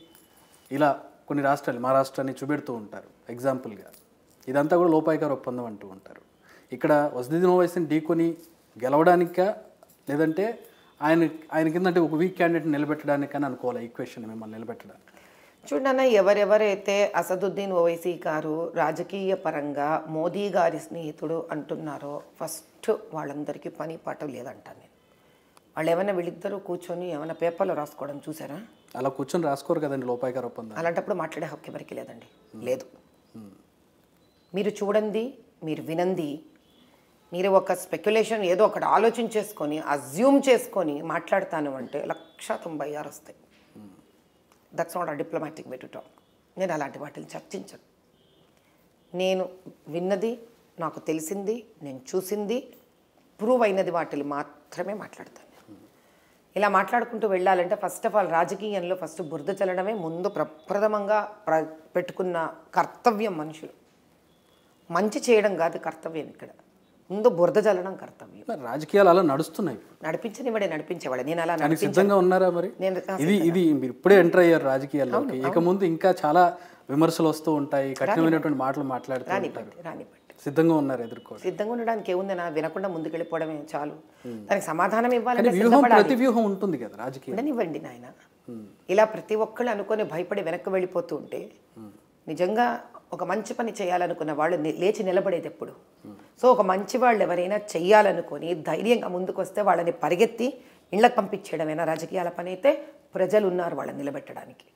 ఇలా కొన్ని రాష్ట్రాలు, మహారాష్ట్రాన్ని చూపెడుతూ ఉంటారు ఎగ్జాంపుల్గా. ఇదంతా కూడా లోపాయికార ఒప్పందం అంటూ ఉంటారు. ఇక్కడ అసదుద్దీన్ ఓవైసీని ఢీకొని గెలవడానికా, లేదంటే ఆయన కింద అంటే ఒక వీక్ క్యాండిడేట్ నిలబెట్టడానికని అనుకోవాలి ఈక్వేషన్ మిమ్మల్ని నిలబెట్టడానికి? చూడన్న, ఎవరెవరైతే అసదుద్దీన్ ఓవైసీ గారు రాజకీయ పరంగా మోదీ గారి స్నేహితుడు అంటున్నారో ఫస్ట్ వాళ్ళందరికీ పని పాట లేదంటాను నేను. వాళ్ళు ఏమైనా వీళ్ళిద్దరూ కూర్చొని ఏమైనా పేపర్లో రాసుకోవడం చూసారా? అలా కూర్చొని రాసుకోరు కదండి లోపాయికార ఒప్పందం. అలాంటప్పుడు మాట్లాడే హక్కు ఎవరికి లేదండి, లేదు. మీరు చూడండి, మీరు వినండి, మీరు ఒక స్పెక్యులేషన్ ఏదో ఒకటి ఆలోచించేసుకొని అజ్యూమ్ చేసుకొని మాట్లాడతాను అంటే 196 వస్తాయి. That's not a diplomatic way to talk. నేను అలాంటి వాటిని చర్చించను. నేను విన్నది, నాకు తెలిసింది, నేను చూసింది, ప్రూవ్ అయినది వాటిని మాత్రమే మాట్లాడతాను. ఇలా మాట్లాడుకుంటూ వెళ్ళాలంటే ఫస్ట్ ఆఫ్ ఆల్ రాజకీయంలో ఫస్ట్ బురద చల్లడమే ముందు ప్రప్రథమంగా పెట్టుకున్న కర్తవ్యం. మనుషులు మంచి చేయడం కాదు కర్తవ్యం, ఇక్కడ ముందు బురద చల్లడం కర్తవ్యం. రాజకీయాలు అలా నడుస్తున్నాయి, నడిపించేవాడే. నేను అలా సిద్ధంగా ఉన్నారా మరి? ఇది మీరు ఇప్పుడే ఎంటర్ అయ్యారు రాజకీయాల్లోకి, ఇక ముందు ఇంకా చాలా విమర్శలు వస్తూ ఉంటాయి, కఠినమైనటువంటి మాటలు మాట్లాడుతూ ఉంటారు. రానివ్వండి, సిద్ధంగా ఉన్నారు ఎదుర్కోవాలి. సిద్ధంగా ఉండడానికి ఏముంది, నా వినకుండా ముందుకెళ్ళిపోవడమే చాలు. దానికి సమాధానం ఇవ్వాలంటే ప్రతి వ్యూహం ఉంటుంది కదా రాజకీయం. ఉండనివ్వండి నాయన. ఇలా ప్రతి ఒక్కళ్ళు అనుకొని భయపడి వెనక్కి వెళ్ళిపోతూ ఉంటే నిజంగా ఒక మంచి పని చేయాలనుకున్న వాళ్ళు లేచి నిలబడేది ఎప్పుడు? సో ఒక మంచి వాళ్ళు ఎవరైనా చెయ్యాలనుకొని ధైర్యంగా ముందుకు వస్తే వాళ్ళని పరిగెత్తి ఇళ్ళకి పంపించేయడమైనా రాజకీయాల పని అయితే ప్రజలు ఉన్నారు వాళ్ళని నిలబెట్టడానికి.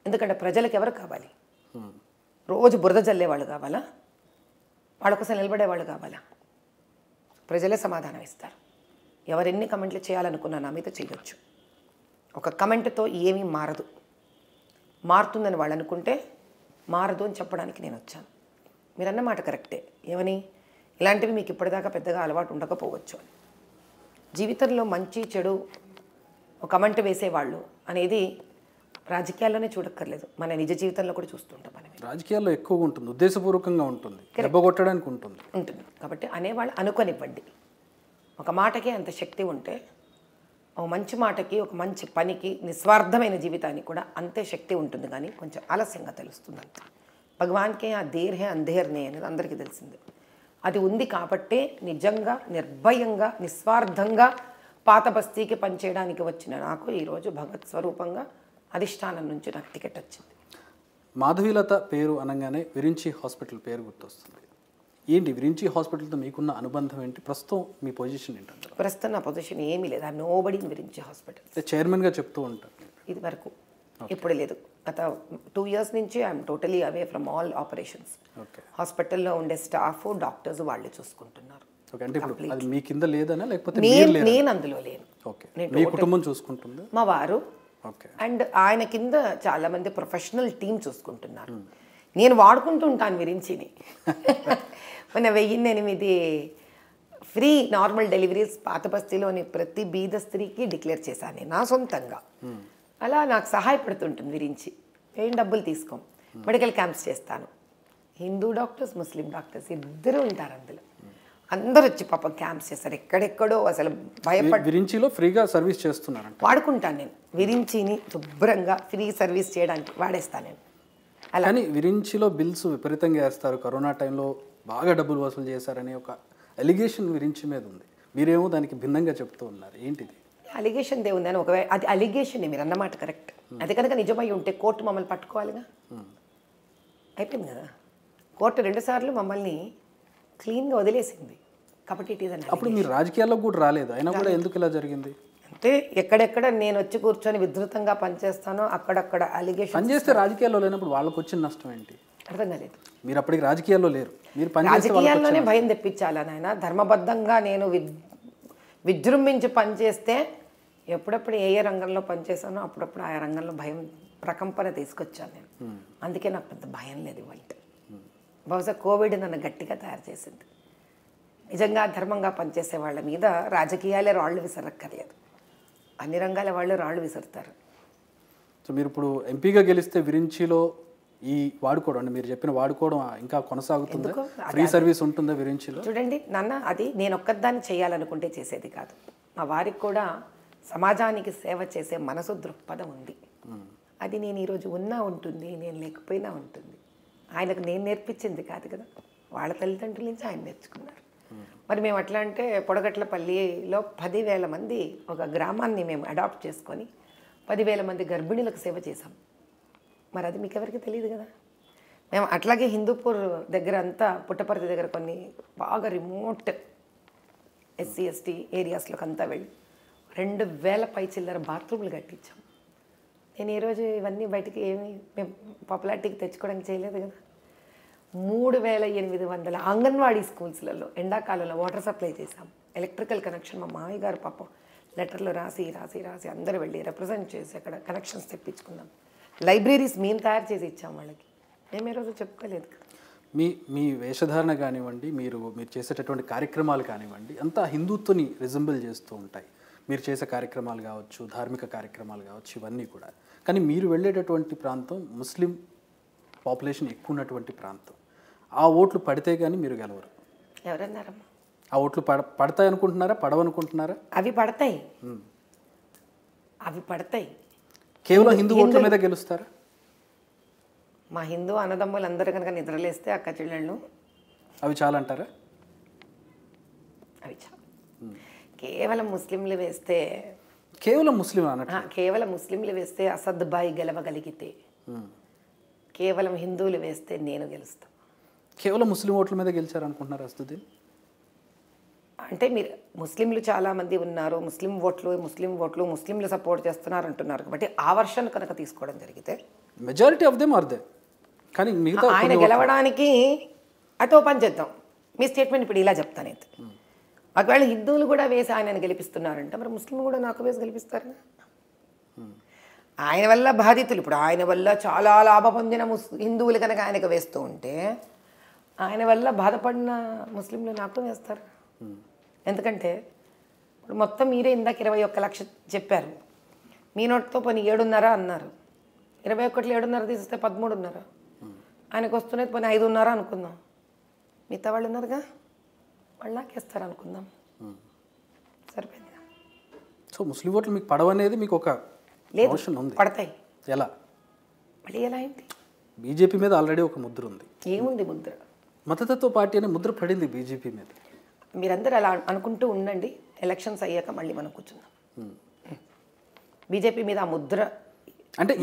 ఎందుకంటే ప్రజలకు ఎవరు కావాలి? రోజు బురద జల్లే వాళ్ళు కావాలా? వాళ్ళ కోసం నిలబడేవాళ్ళు కావాలా? ప్రజలే సమాధానం ఇస్తారు. ఎవరెన్ని కమెంట్లు చేయాలనుకున్నా నా మీద చేయొచ్చు. ఒక కమెంట్తో ఏమీ మారదు. మారుతుందని వాళ్ళు అనుకుంటే మారదు అని చెప్పడానికి నేను వచ్చాను. మీరు అన్నమాట కరెక్టే. ఏమని? ఇలాంటివి మీకు ఇప్పటిదాకా పెద్దగా అలవాటు ఉండకపోవచ్చు అని. జీవితంలో మంచి చెడు ఒక కమెంట్ వేసేవాళ్ళు అనేది రాజకీయాల్లోనే చూడక్కర్లేదు, మన నిజ జీవితంలో కూడా చూస్తుంటాం. మనం రాజకీయాల్లో ఎక్కువగా ఉంటుంది, ఉద్దేశపూర్వకంగా ఉంటుంది, దెబ్బ కొట్టడానికి ఉంటుంది. కాబట్టి అనేవాళ్ళు అనుకొనివ్వండి. ఒక మాటకి అంత శక్తి ఉంటే ఒక మంచి మాటకి, ఒక మంచి పనికి, నిస్వార్థమైన జీవితానికి కూడా అంతే శక్తి ఉంటుంది. కానీ కొంచెం ఆలస్యంగా తెలుస్తుంది అంతే. భగవాన్కే ఆ దేర్ హే అంధేర్ నే అనేది అందరికీ తెలిసిందే. అది ఉంది కాబట్టే నిజంగా నిర్భయంగా నిస్వార్థంగా పాత బస్తీకి పనిచేయడానికి వచ్చిన నాకు ఈరోజు భగవత్ స్వరూపంగా అధిష్టానం నుంచి నాకు టికెట్ వచ్చింది. మాధవీలత పేరు అనగానే విరించి హాస్పిటల్ పేరు గుర్తొస్తుంది. ఏంటి విరించి హాస్పిటల్తో మీకున్న అనుబంధం ఏంటి? ప్రస్తుతం మీ పొజిషన్ ఏంటంటే? ప్రస్తుతం నా పొజిషన్ ఏమీ లేదు. I'm nobody in Virinchi hospital. చైర్మన్గా చెప్తూ ఉంటారు ఇది వరకు, ఇప్పుడు లేదు. గత 2 years నుంచి I'm totally away from all operations. హాస్పిటల్లో ఉండే స్టాఫ్, డాక్టర్స్ వాళ్ళే చూసుకుంటున్నారు. అంటే ఇప్పుడు అది మీ కింద లేదనా లేకపోతే నేను అందులో లేను. మీ కుటుంబం చూసుకుంటుంది, మా వారు అండ్ ఆయన కింద చాలా మంది ప్రొఫెషనల్ టీం చూసుకుంటున్నారు. నేను వాడుకుంటూ ఉంటాను విరించిని. మన 1008 ఫ్రీ నార్మల్ డెలివరీస్ పాత బస్తీలోని ప్రతి బీద స్త్రీకి డిక్లేర్ చేశాను నా సొంతంగా. అలా నాకు సహాయపడుతుంటుంది విరించి. ఏం డబ్బులు తీసుకోం. మెడికల్ క్యాంప్స్ చేస్తాను. హిందూ డాక్టర్స్, ముస్లిం డాక్టర్స్ ఇద్దరు ఉంటారు అందులో. అందరూ వచ్చి పాపం క్యాంప్స్ చేస్తారు. ఎక్కడెక్కడో అసలు విరించిలో ఫ్రీగా సర్వీస్ చేస్తున్నారు. వాడుకుంటాను నేను విరించిని శుభ్రంగా ఫ్రీ సర్వీస్ చేయడానికి వాడేస్తాను నేను. అలా కానీ విరించిలో బిల్స్ విపరీతంగా వేస్తారు. కరోనా టైంలో బాగా డబ్బులు వసూలు చేశారనే ఒక అలిగేషన్ విరించి మీద ఉంది. మీరేమో దానికి భిన్నంగా చెప్తూ ఉన్నారు. ఏంటిది అలిగేషన్? దేవుందని ఒకవేళ అది అలిగేషన్, మీరు అన్నమాట కరెక్ట్. అది కనుక నిజమై ఉంటే కోర్టు మమ్మల్ని పట్టుకోవాలిగా. అయిపోయింది కదా. కోర్టు 2 సార్లు మమ్మల్ని క్లీన్గా వదిలేసింది. కాబట్టి ఇట్ ఈస్ అన్. అప్పుడు మీరు రాజకీయాల్లో కూడా రాలేదు, అయినా కూడా ఎందుకు ఇలా జరిగింది? అంటే ఎక్కడెక్కడ నేను వచ్చి కూర్చొని విధృతంగా పనిచేస్తానో అక్కడక్కడ అలిగేషన్ పనిచేస్తే రాజకీయాల్లో లేనప్పుడు వాళ్ళకు వచ్చిన నష్టం ఏంటి? అర్థం కాలేదు. మీరు అప్పటికి రాజకీయాల్లో లేరు, మీరు పనిచేస్తే రాజకీయాల్లోనే భయం తెప్పించాలా నాయన? ధర్మబద్ధంగా నేను విజృంభించి పనిచేస్తే ఎప్పుడప్పుడు ఏ రంగంలో పనిచేశానో అప్పుడప్పుడు ఆ రంగంలో భయం ప్రకంపన తీసుకొచ్చాను నేను. అందుకే నాకు పెద్ద భయం లేదు ఇవాళ. బహుశా కోవిడ్ నన్ను గట్టిగా తయారు చేసింది. నిజంగా ధర్మంగా పనిచేసే వాళ్ళ మీద రాజకీయాలే రాళ్ళు విసరక్కర్లేదు, అన్ని రంగాల వాళ్ళు రాళ్ళు విసురుతారు. సో మీరు ఇప్పుడు ఎంపీగా గెలిస్తే విరించిలో ఈ వాడుకోవడం అంటే మీరు చెప్పిన వాడుకోవడం ఇంకా కొనసాగుతుందా? ఫ్రీ సర్వీస్ ఉంటుందా విరించిలో? చూడండి నాన్న, అది నేను ఒక్కదాన్ని చేయాలనుకుంటే చేసేది కాదు. మా వారికి కూడా సమాజానికి సేవ చేసే మనసు దృక్పథం ఉంది. అది నేను ఈరోజు ఉన్నా ఉంటుంది, నేను లేకపోయినా ఉంటుంది. ఆయనకు నేను నేర్పించింది కాదు కదా, వాళ్ళ తల్లిదండ్రుల నుంచి ఆయన నేర్చుకున్నారు. మరి మేము అట్లా అంటే పొడగట్లపల్లిలో 10,000 మంది, ఒక గ్రామాన్ని మేము అడాప్ట్ చేసుకొని 10,000 మంది గర్భిణులకు సేవ చేశాం. మరి అది మీకు ఎవరికి తెలియదు కదా. మేము అట్లాగే హిందూపూర్ దగ్గర అంతా, పుట్టపర్తి దగ్గర కొన్ని బాగా రిమోట్ SC ST ఏరియాస్లోకి అంతా వెళ్ళి 2,000 పై చిల్లర బాత్రూమ్లు కట్టించాం. నేను ఈరోజు ఇవన్నీ బయటికి ఏమి మేము పాపులారిటీకి తెచ్చుకోవడానికి చేయలేదు కదా. 3,800 అంగన్వాడీ స్కూల్స్లలో ఎండాకాలంలో వాటర్ సప్లై చేశాం. ఎలక్ట్రికల్ కనెక్షన్ మా మామయ్య గారు పాపం లెటర్లు రాసి అందరూ వెళ్ళి రిప్రజెంట్ చేసి అక్కడ కనెక్షన్స్ తెప్పించుకున్నాం. లైబ్రరీస్ మేము తయారు చేసి ఇచ్చాం వాళ్ళకి. మేము ఈరోజు చెప్పుకోలేదు. మీ వేషధారణ కానివ్వండి, మీరు చేసేటటువంటి కార్యక్రమాలు కానివ్వండి, అంతా హిందుత్వని రిజంబుల్ చేస్తూ ఉంటాయి. మీరు చేసే కార్యక్రమాలు కావచ్చు, ధార్మిక కార్యక్రమాలు కావచ్చు, ఇవన్నీ కూడా. కానీ మీరు వెళ్ళేటటువంటి ప్రాంతం ముస్లిం పాపులేషన్ ఎక్కువ ఉన్నటువంటి ప్రాంతం. ఆ ఓట్లు పడితే కానీ మీరు గెలవరు. ఎవరన్నారమ్మా? ఆ ఓట్లు పడతాయి అనుకుంటున్నారా, పడవనుకుంటున్నారా? అవి పడతాయి. కేవలం హిందూ ఓట్ల మీద గెలుస్తారా? మా హిందూ అన్నదమ్ములు అందరూ కనుక నిద్రలేస్తే అక్క చెల్లెళ్ళు అవి చాలా అంటారా? అవి చాలు. కేవలం ముస్లింలు వేస్తే, కేవలం ముస్లిం అన్నట్టు, కేవలం ముస్లింలు వేస్తే అసద్ బాయి గెలవగలిగితే, కేవలం హిందువులు వేస్తే నేను గెలుస్తాను. కేవలం ముస్లిం ఓట్ల మీద గెలిచారనుకుంటున్నారు అస్తుద్దీన్? అంటే మీరు ముస్లింలు చాలామంది ఉన్నారు, ముస్లిం ఓట్లు ముస్లింలు సపోర్ట్ చేస్తున్నారు అంటున్నారు కాబట్టి ఆ వర్షన్ కనుక తీసుకోవడం జరిగితే majority of them are they. కానీ మిగతా ఆయన గెలవడానికి అటో పని చేద్దాం. మీ స్టేట్మెంట్ ఇప్పుడు ఇలా చెప్తానైతే, ఒకవేళ హిందువులు కూడా వేసి ఆయనను గెలిపిస్తున్నారంటే మరి ముస్లిం కూడా నాకు వేసి గెలిపిస్తారు. ఆయన వల్ల బాధితులు, ఇప్పుడు ఆయన వల్ల చాలా లాభ పొందిన హిందువులు కనుక ఆయనకు వేస్తూ ఉంటే ఆయన వల్ల బాధపడిన ముస్లింలు నాకు వేస్తారు. ఎందుకంటే ఇప్పుడు మొత్తం మీరే ఇందాక 21 లక్షలు చెప్పారు, మీ నోటితో పోనీ 7.5 అన్నారు. 21 7.5 తీస్తే 13.5. ఆయనకు వస్తున్నది పోనీ 5.5 అనుకుందాం. మిగతా వాళ్ళు ఉన్నారుగా, వాళ్ళు నాకేస్తారు అనుకుందాం. సరిపోయింది. సో ముస్లిం ఓట్లు మీకు పడవనేది మీకు ఒక లేదు, పడతాయి. ఎలా? మళ్ళీ ఎలా ఏంటి? బీజేపీ మీద ఆల్రెడీ ఒక ముద్ర ఉంది. ఏముంది ముద్ర? మతతత్వ పార్టీ అనే ముద్ర పడింది బీజేపీ మీద. మీరందరూ అలా అనుకుంటూ ఉండండి, ఎలక్షన్స్ అయ్యాక మళ్ళీ మనం కూర్చుందాం. బీజేపీ మీద ఆ ముద్ర అంటే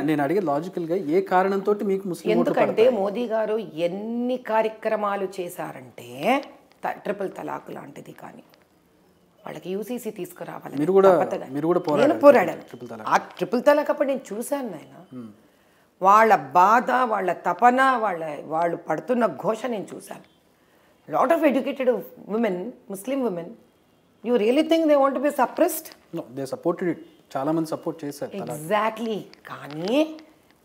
నేను అడిగే లాజికల్గా ఏ కారణంతో మీకు ముస్లిం? ఎందుకంటే మోదీ గారు ఎన్ని కార్యక్రమాలు చేశారంటే, ట్రిపుల్ తలాక్ లాంటిది కానీ వాళ్ళకి యూసీసీ తీసుకురావాలి. నేను పోరాడాను. ఆ ట్రిపుల్ తలాక్ అప్పుడు నేను చూశాను నాయన. వాళ్ళ బాధ, వాళ్ళ తపన, వాళ్ళు పడుతున్న ఘోష నేను చూశాను. Lot of educated women, Muslim women, you really think they want be suppressed? They supported it. చాలా మంది సపోర్ట్ చేశారు. ఎగ్జాక్ట్లీ. కానీ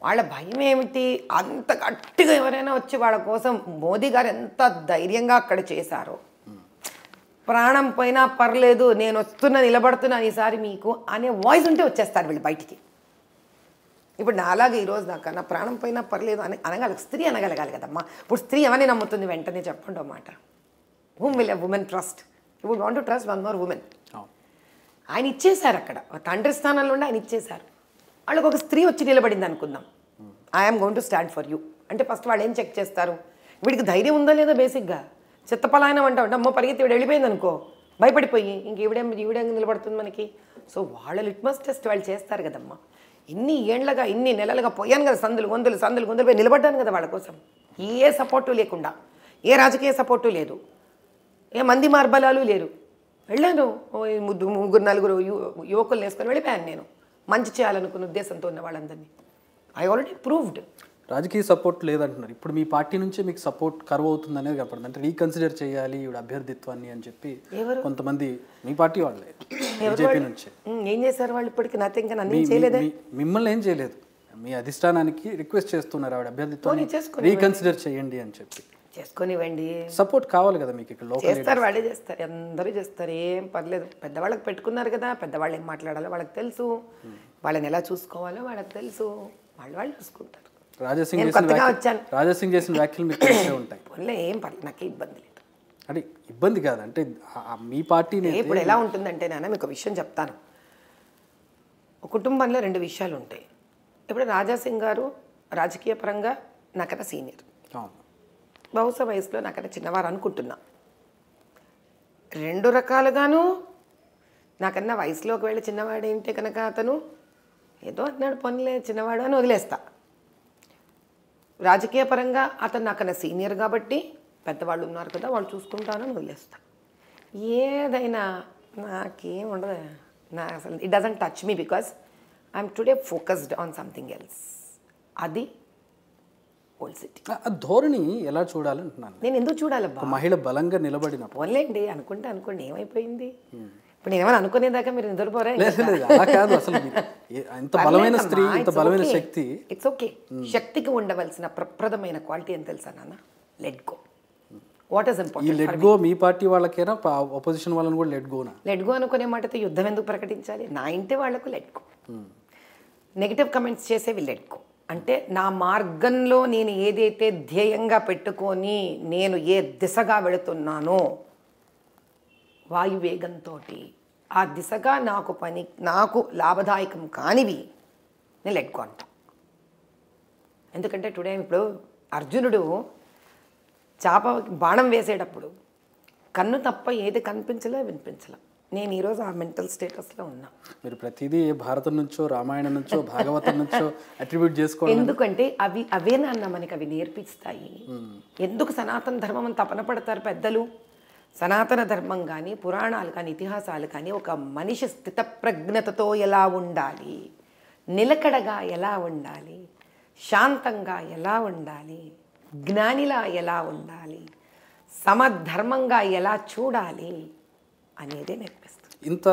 వాళ్ళ భయం ఏమిటి? అంత గట్టిగా ఎవరైనా వచ్చి వాళ్ళ కోసం మోదీ గారు ఎంత ధైర్యంగా అక్కడ చేశారో, ప్రాణం పోయినా పర్లేదు నేను వస్తున్నా నిలబడుతున్నాను ఈసారి మీకు అనే వాయిస్ ఉంటే వచ్చేస్తారు వీళ్ళు బయటికి. ఇప్పుడు నా అలాగే ఈరోజు దాకా నా ప్రాణం పోయినా పర్లేదు అని అనగలగాలి, స్త్రీ అనగలగాలి కదమ్మా. ఇప్పుడు స్త్రీ ఎవరిని నమ్ముతుంది? వెంటనే చెప్పండి మాట. Whom will a women trust? You would want to trust one more women. ఆయన ఇచ్చేశారు, అక్కడ తండ్రి స్థానంలో ఉండి ఆయన ఇచ్చేశారు. వాళ్ళకి ఒక స్త్రీ వచ్చి నిలబడింది అనుకుందాం, I'm going to stand for you అంటే ఫస్ట్ వాళ్ళు ఏం చెక్ చేస్తారు? వీడికి ధైర్యం ఉందా లేదా? బేసిక్గా చిత్తపలాయనం అంటా ఉంటే అమ్మో పరిగెత్తి వీడు వెళ్ళిపోయింది అనుకో, భయపడిపోయి ఇంక ఈవిడే నిలబడుతుంది మనకి. సో వాళ్ళ లిట్మస్ టెస్ట్ వాళ్ళు చేస్తారు కదమ్మా. ఇన్ని ఏళ్లగా, ఇన్ని నెలలుగా పోయాను కదా, సందులు గొంతులు పోయి నిలబడ్డాను కదా వాళ్ళ కోసం. ఏ సపోర్టు లేకుండా, ఏ రాజకీయ సపోర్టు లేదు, ఏ మంది మార్బలాలు లేరు. వెళ్ళాను. ముగ్గురు నలుగురు యువకులు వేసుకొని వెళ్ళిపోయాను నేను, మంచి చేయాలనుకున్న ఉద్దేశంతో ఉన్న వాళ్ళందరినీ. I already proved. రాజకీయ సపోర్ట్ లేదంటున్నారు. ఇప్పుడు మీ పార్టీ నుంచే మీకు సపోర్ట్ కరువు అవుతుంది అనేది కనపడుతుంది. అంటే రీకన్సిడర్ చేయాలి ఈవిడ అభ్యర్థిత్వాన్ని అని చెప్పి కొంతమంది మీ పార్టీ వాళ్ళే బీజేపీ నుంచే. ఏం చేశారు వాళ్ళు ఇప్పటికి? నథింగ్. నన్ను ఏం చేయలేదే. మిమ్మల్ని ఏం చేయలేదు, మీ అధిష్టానానికి రిక్వెస్ట్ చేస్తున్నారు ఆవిడ అభ్యర్థిత్వాన్ని రీకన్సిడర్ చేయండి అని చెప్పి. చేసుకొనివ్వండి, సపోర్ట్ కావాలి కదా మీకు ఇక్కడ లోకల్. చేస్తారు, వాళ్ళే చేస్తారు, అందరూ చేస్తారు, ఏం పర్లేదు. పెద్దవాళ్ళకి పెట్టుకున్నారు కదా, పెద్దవాళ్ళు ఏం మాట్లాడాలో వాళ్ళకి తెలుసు, వాళ్ళని ఎలా చూసుకోవాలో వాళ్ళకి తెలుసు, వాళ్ళు చూసుకుంటారు. రాజాసింగ్ చేసిన వ్యాఖ్యలు మీకు తెలిసే ఉంటాయి. పోన్లే, ఏం పర్లేదు, నాకే ఇబ్బంది లేదు. అంటే ఇబ్బంది కాదు, అంటే మీ పార్టీని ఇప్పుడు ఎలా ఉంటుందంటే నాన్న మీకు ఒక విషయం చెప్తాను. ఒక కుటుంబంలో 2 విషయాలు ఉంటాయి. ఇప్పుడు రాజాసింగ్ గారు రాజకీయ పరంగా నాకన్నా సీనియర్, బహుశా వయసులో నాకన్నా చిన్నవారు అనుకుంటున్నా. 2 రకాలుగాను నాకన్నా వయసులో ఒకవేళ చిన్నవాడేంటే కనుక అతను ఏదో అన్నాడు, పనులే చిన్నవాడు అని వదిలేస్తా. రాజకీయ పరంగా అతను నాకన్నా సీనియర్ కాబట్టి పెద్దవాళ్ళు ఉన్నారు కదా, వాళ్ళు చూసుకుంటానని వదిలేస్తా. ఏదైనా నాకేం ఉండదు, నా అసలు it doesn't touch me because I'm today focused on something else. అది ఓల్డ్ సిటీ. ఆ ధోరణి ఎలా చూడాలంటున్నాను నేను. ఎందుకు చూడాలబ్బా? మహిళ బలంగా నిలబడిన పోన్లేండి, అనుకోండి, ఏమైపోయింది ఇప్పుడు? నేను ఏమైనా అనుకునేదాకా మీరు నిద్రపోరా? అలా కాదు, అసలు ఇంత బలమైన స్త్రీ, ఇంత బలమైన శక్తి. It's okay. శక్తికి ఉండవలసిన ప్రప్రదమైన క్వాలిటీ అని తెలుసా నాన్న? Let go. What is important? Let go మీ పార్టీ వాళ్ళకేనా, అపోజిషన్ వాళ్ళని కూడా లెట్ గోనా? లెట్ గో అనుకునే మాటతో యుద్ధం ఎందుకు ప్రకటించాలి? నా ఇంటి వాళ్లకు లెట్ గో. నెగిటివ్ కమెంట్స్ చేసేవి లెట్ గో. అంటే నా మార్గంలో నేను ఏదైతే ధ్యేయంగా పెట్టుకొని నేను ఏ దిశగా వెళుతున్నానో వాయువేగంతో ఆ దిశగా నాకు లాభదాయకం కానివి నేను లెట్ గో అంటా. ఎందుకంటే టుడే ఇప్పుడు అర్జునుడు బాణం వేసేటప్పుడు కన్ను తప్ప ఏది కనిపించలే వినిపించలే. నేను ఈరోజు ఆ మెంటల్ స్టేటస్లో ఉన్నా. మీరు ప్రతిదీ భారతం నుంచో రామాయణం నుంచో భాగవతం నుంచో అట్రిబ్యూట్ చేసుకోవాలి. ఎందుకంటే అవే నాన్న మనకి అవి నేర్పిస్తాయి. ఎందుకు సనాతన ధర్మం అని తపన పడతారు పెద్దలు? సనాతన ధర్మం కానీ పురాణాలు కానీ ఇతిహాసాలు కానీ ఒక మనిషి స్థితప్రజ్ఞతతో ఎలా ఉండాలి, నిలకడగా ఎలా ఉండాలి, శాంతంగా ఎలా ఉండాలి, జ్ఞానిలా ఎలా ఉండాలి, సమధర్మంగా ఎలా చూడాలి అనేదే నేర్పిస్తుంది. ఇంత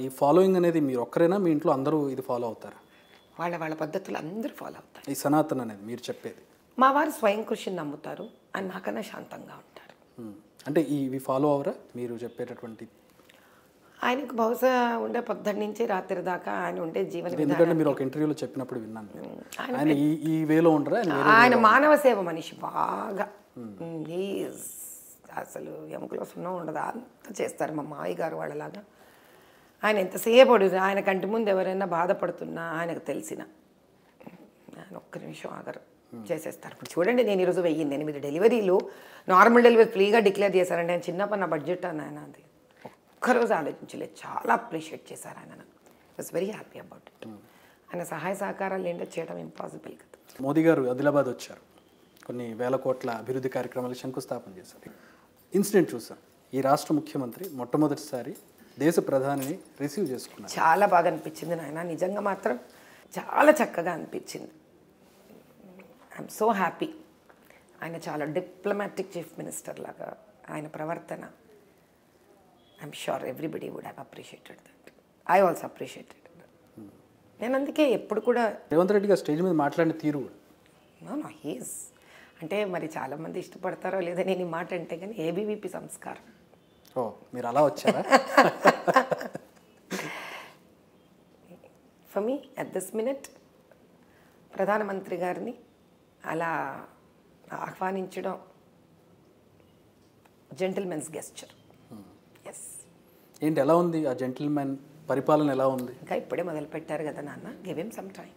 ఈ ఫాలోయింగ్ అనేది మీరు ఒక్కరైనా, మీ ఇంట్లో అందరూ ఇది ఫాలో అవుతారా? వాళ్ళ పద్ధతులు అందరూ ఫాలో అవుతారు. ఈ సనాతన అనేది మీరు చెప్పేది? మా వారు స్వయం కృషిని నమ్ముతారు, అని నాకన్నా శాంతంగా ఉంటారు. అంటే ఇవి ఫాలో అవరా మీరు చెప్పేటటువంటి? ఆయనకు బహుశా ఉండే పొద్దున్న నుంచి రాత్రి దాకా ఆయన ఉండే జీవన విధానం. ఎందుకంటే మీరు ఒక ఇంటర్వ్యూలో చెప్పినప్పుడు విన్నాను, ఆయన ఈ వేలో ఉండరా? ఆయన మానవ సేవ మనిషి బాగా. అసలు ఎముకలో సున్నం ఉండదు, అంత చేస్తారు మా మావయ్య గారు వాళ్ళలాగా. ఆయన ఎంతసేపు ఆయన కంటి ముందు ఎవరైనా బాధపడుతున్నా ఆయనకు తెలిసిన ఆయన ఒక్క నిమిషం ఆగరు, చేసేస్తారు. ఇప్పుడు చూడండి, నేను ఈరోజు 1008 డెలివరీలు నార్మల్ డెలివరీ ఫ్రీగా డిక్లేర్ చేశారంటే ఆయన చిన్నప్పటి నా బడ్జెట్ అని ఆయన అది ఒక్కరోజు ఆలోచించలేదు. చాలా అప్రిషియేట్ చేశారు ఆయన. Was very happy about it. ఆయన సహాయ సహకారాలు ఏంటో చేయడం ఇంపాసిబుల్ కదా. మోదీ గారు ఆదిలాబాద్ వచ్చారు, కొన్ని వేల కోట్ల అభివృద్ధి కార్యక్రమాలు శంకుస్థాపన చేశారు. ఇన్సిడెంట్ చూసాం, ఈ రాష్ట్ర ముఖ్యమంత్రి మొట్టమొదటిసారి దేశ ప్రధానిని రిసీవ్ చేసుకున్నారు. చాలా బాగా అనిపించింది నాయన, నిజంగా మాత్రం చాలా చక్కగా అనిపించింది. I'm so happy. ఆయన చాలా డిప్లొమాటిక్ చీఫ్ మినిస్టర్ లాగా ఆయన ప్రవర్తన. I'm sure everybody would have appreciated that. I also appreciated. నేను అందుకే ఎప్పుడు కూడా రేవంత్ రెడ్డి గారు స్టేజ్ మీద మాట్లాడిన తీరు నో హీస్ అంటే మరి చాలామంది ఇష్టపడతారో లేదో నేను ఈ మాట అంటే, కానీ ఏబీవీపీ సంస్కారం. ఓ, మీరు అలా వచ్చారా? For me at this minute ప్రధానమంత్రి గారిని అలా ఆహ్వానించడం జెంటిల్మెన్స్ గెస్చర్. ఎస్. ఏంటి, ఎలా ఉంది ఆ జెంటిల్మెన్ పరిపాలన, ఎలా ఉంది? ఇంకా ఇప్పుడే మొదలుపెట్టారు కదా నాన్న, గివ్ హిమ్ సమ్ టైం.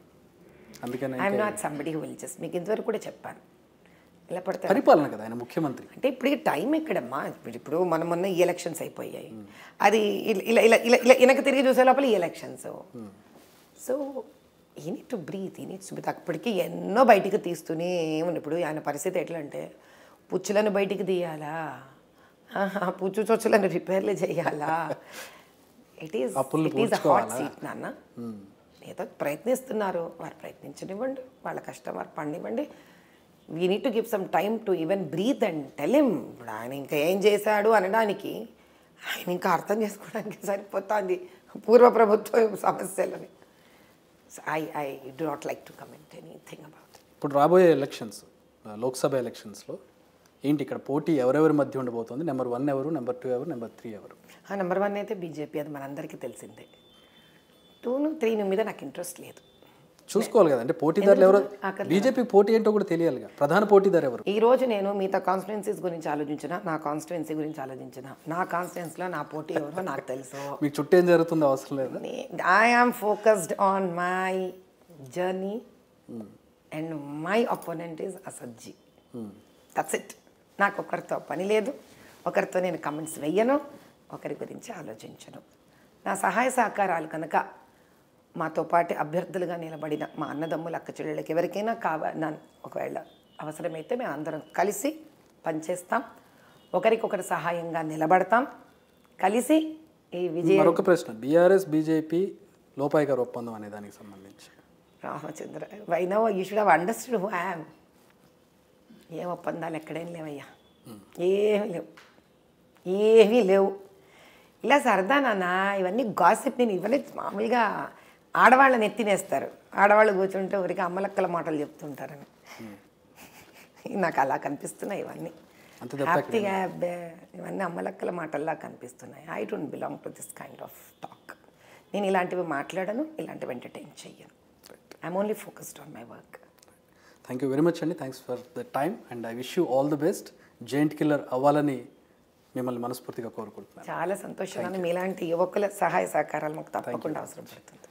అందుకని I'm not somebody who will just, మీకు ఇంతవరకు కూడా చెప్పాను, ఇలా పడతారు పరిపాలన కదా ఆయన ముఖ్యమంత్రి అంటే. ఇప్పుడు టైం ఎక్కడమ్మా, ఇప్పుడు మనం మొన్న ఈ ఎలక్షన్స్ అయిపోయాయి, అది ఇలా ఇలా ఇలా ఇలా వెనక్కి తిరిగి చూసే లోపల ఈ ఎలక్షన్స్. సో ఈ నీడ్ టు బ్రీత్, ఈ నీడ్స్ టు బ్రీత్. అప్పటికి ఎన్నో బయటికి తీస్తూనే ఉంది. ఇప్పుడు ఆయన పరిస్థితి ఎట్లా అంటే, పుచ్చులను బయటికి తీయాలా, పుచ్చు చొచ్చులను రిపేర్లు చేయాలా? ఇట్ ఈస్ హాట్ సీట్ నాన్న. ఏదో ప్రయత్నిస్తున్నారు, వారు ప్రయత్నించనివ్వండి, వాళ్ళ కష్టం వారు పండివ్వండి. We need to give some time to even breathe and tell him. ఇప్పుడు ఆయన ఇంకా ఏం చేశాడు అనడానికి ఆయన ఇంకా అర్థం చేసుకోవడానికి సరిపోతుంది పూర్వ ప్రభుత్వ సమస్యలని. I do not like to comment anything about. ఇప్పుడు రాబోయే ఎలక్షన్స్, లోక్సభ ఎలక్షన్స్లో ఏంటి ఇక్కడ పోటీ ఎవరెవరి మధ్య ఉండబోతుంది? నెంబర్ 1 ఎవరు, నెంబర్ 2 ఎవరు, నెంబర్ 3 ఎవరు? నెంబర్ 1 అయితే బీజేపీ, అది మనందరికీ తెలిసిందే. 2, 3 మీద నాకు ఇంట్రెస్ట్ లేదు. చూసుకోవాలి కదా, అంటే పోటీదారులు ఎవరు, బీజేపీ పోటీ ఏంటో కూడా తెలియాలిగా. ప్రధాన పోటీదారు ఎవరు? ఈ రోజు నేను మిగతా కాన్స్టిట్యున్సీస్ గురించి ఆలోచించిన, నా కాన్స్టిట్యున్సీ గురించి ఆలోచించిన, నా కాన్స్టిట్యున్సీలో నా పోటీ ఎవరో నాకు తెలుసు. మీకు చుట్టూ ఏం జరుగుతుందో అవసరం లేదు. I am focused on my journey and my opponent is అసజ్జీ. That's it. నాకు ఒకరితో పని లేదు, ఒకరితో నేను కమెంట్స్ వెయ్యను, ఒకరి గురించి ఆలోచించను. నా సహాయ సహకారాలు కనుక మాతో పాటు అభ్యర్థులుగా నిలబడిన మా అన్నదమ్ములు, అక్క చెల్లెళ్ళకి ఎవరికైనా ఒకవేళ అవసరమైతే మేము అందరం కలిసి పనిచేస్తాం, ఒకరికొకరు సహాయంగా నిలబడతాం, కలిసి ఈ విజయం. మరొక ప్రశ్న, బీఆర్ఎస్ బీజేపీ లోపాయి గారు ఒప్పందం అనే దానికి సంబంధించి. Ramachandra, I know you should have understood who I am. ఏం ఒప్పందాలు ఎక్కడేం లేవయ్యా, ఏమీ లేవు, ఏమీ లేవు. ఇలా సరదా నాన్న, ఇవన్నీ గాసిప్. నేను ఇవన్నీ మామూలుగా ఆడవాళ్ళని ఎత్తినేస్తారు, ఆడవాళ్ళు కూర్చుంటే ఊరికి అమ్మలక్కల మాటలు చెప్తుంటారని. నాకు అలా కనిపిస్తున్నాయి ఇవన్నీ. హ్యాపీగా ఇవన్నీ అమ్మలక్కల మాటల్లా కనిపిస్తున్నాయి. I don't belong to this kind of talk. నేను ఇలాంటివి మాట్లాడను, ఇలాంటివి ఎంటర్టైన్ చెయ్యను. I'm only focused on my work. Thank you very much అండి. Thanks for the time and I wish you all the best. Giant killer అవ్వాలని మిమ్మల్ని మనస్ఫూర్తిగా కోరుకుంటున్నాను. చాలా సంతోషంగా. మీలాంటి యువకుల సహాయ సహకారాలు మాకు తప్పకుండా అవసరం పడుతుంది.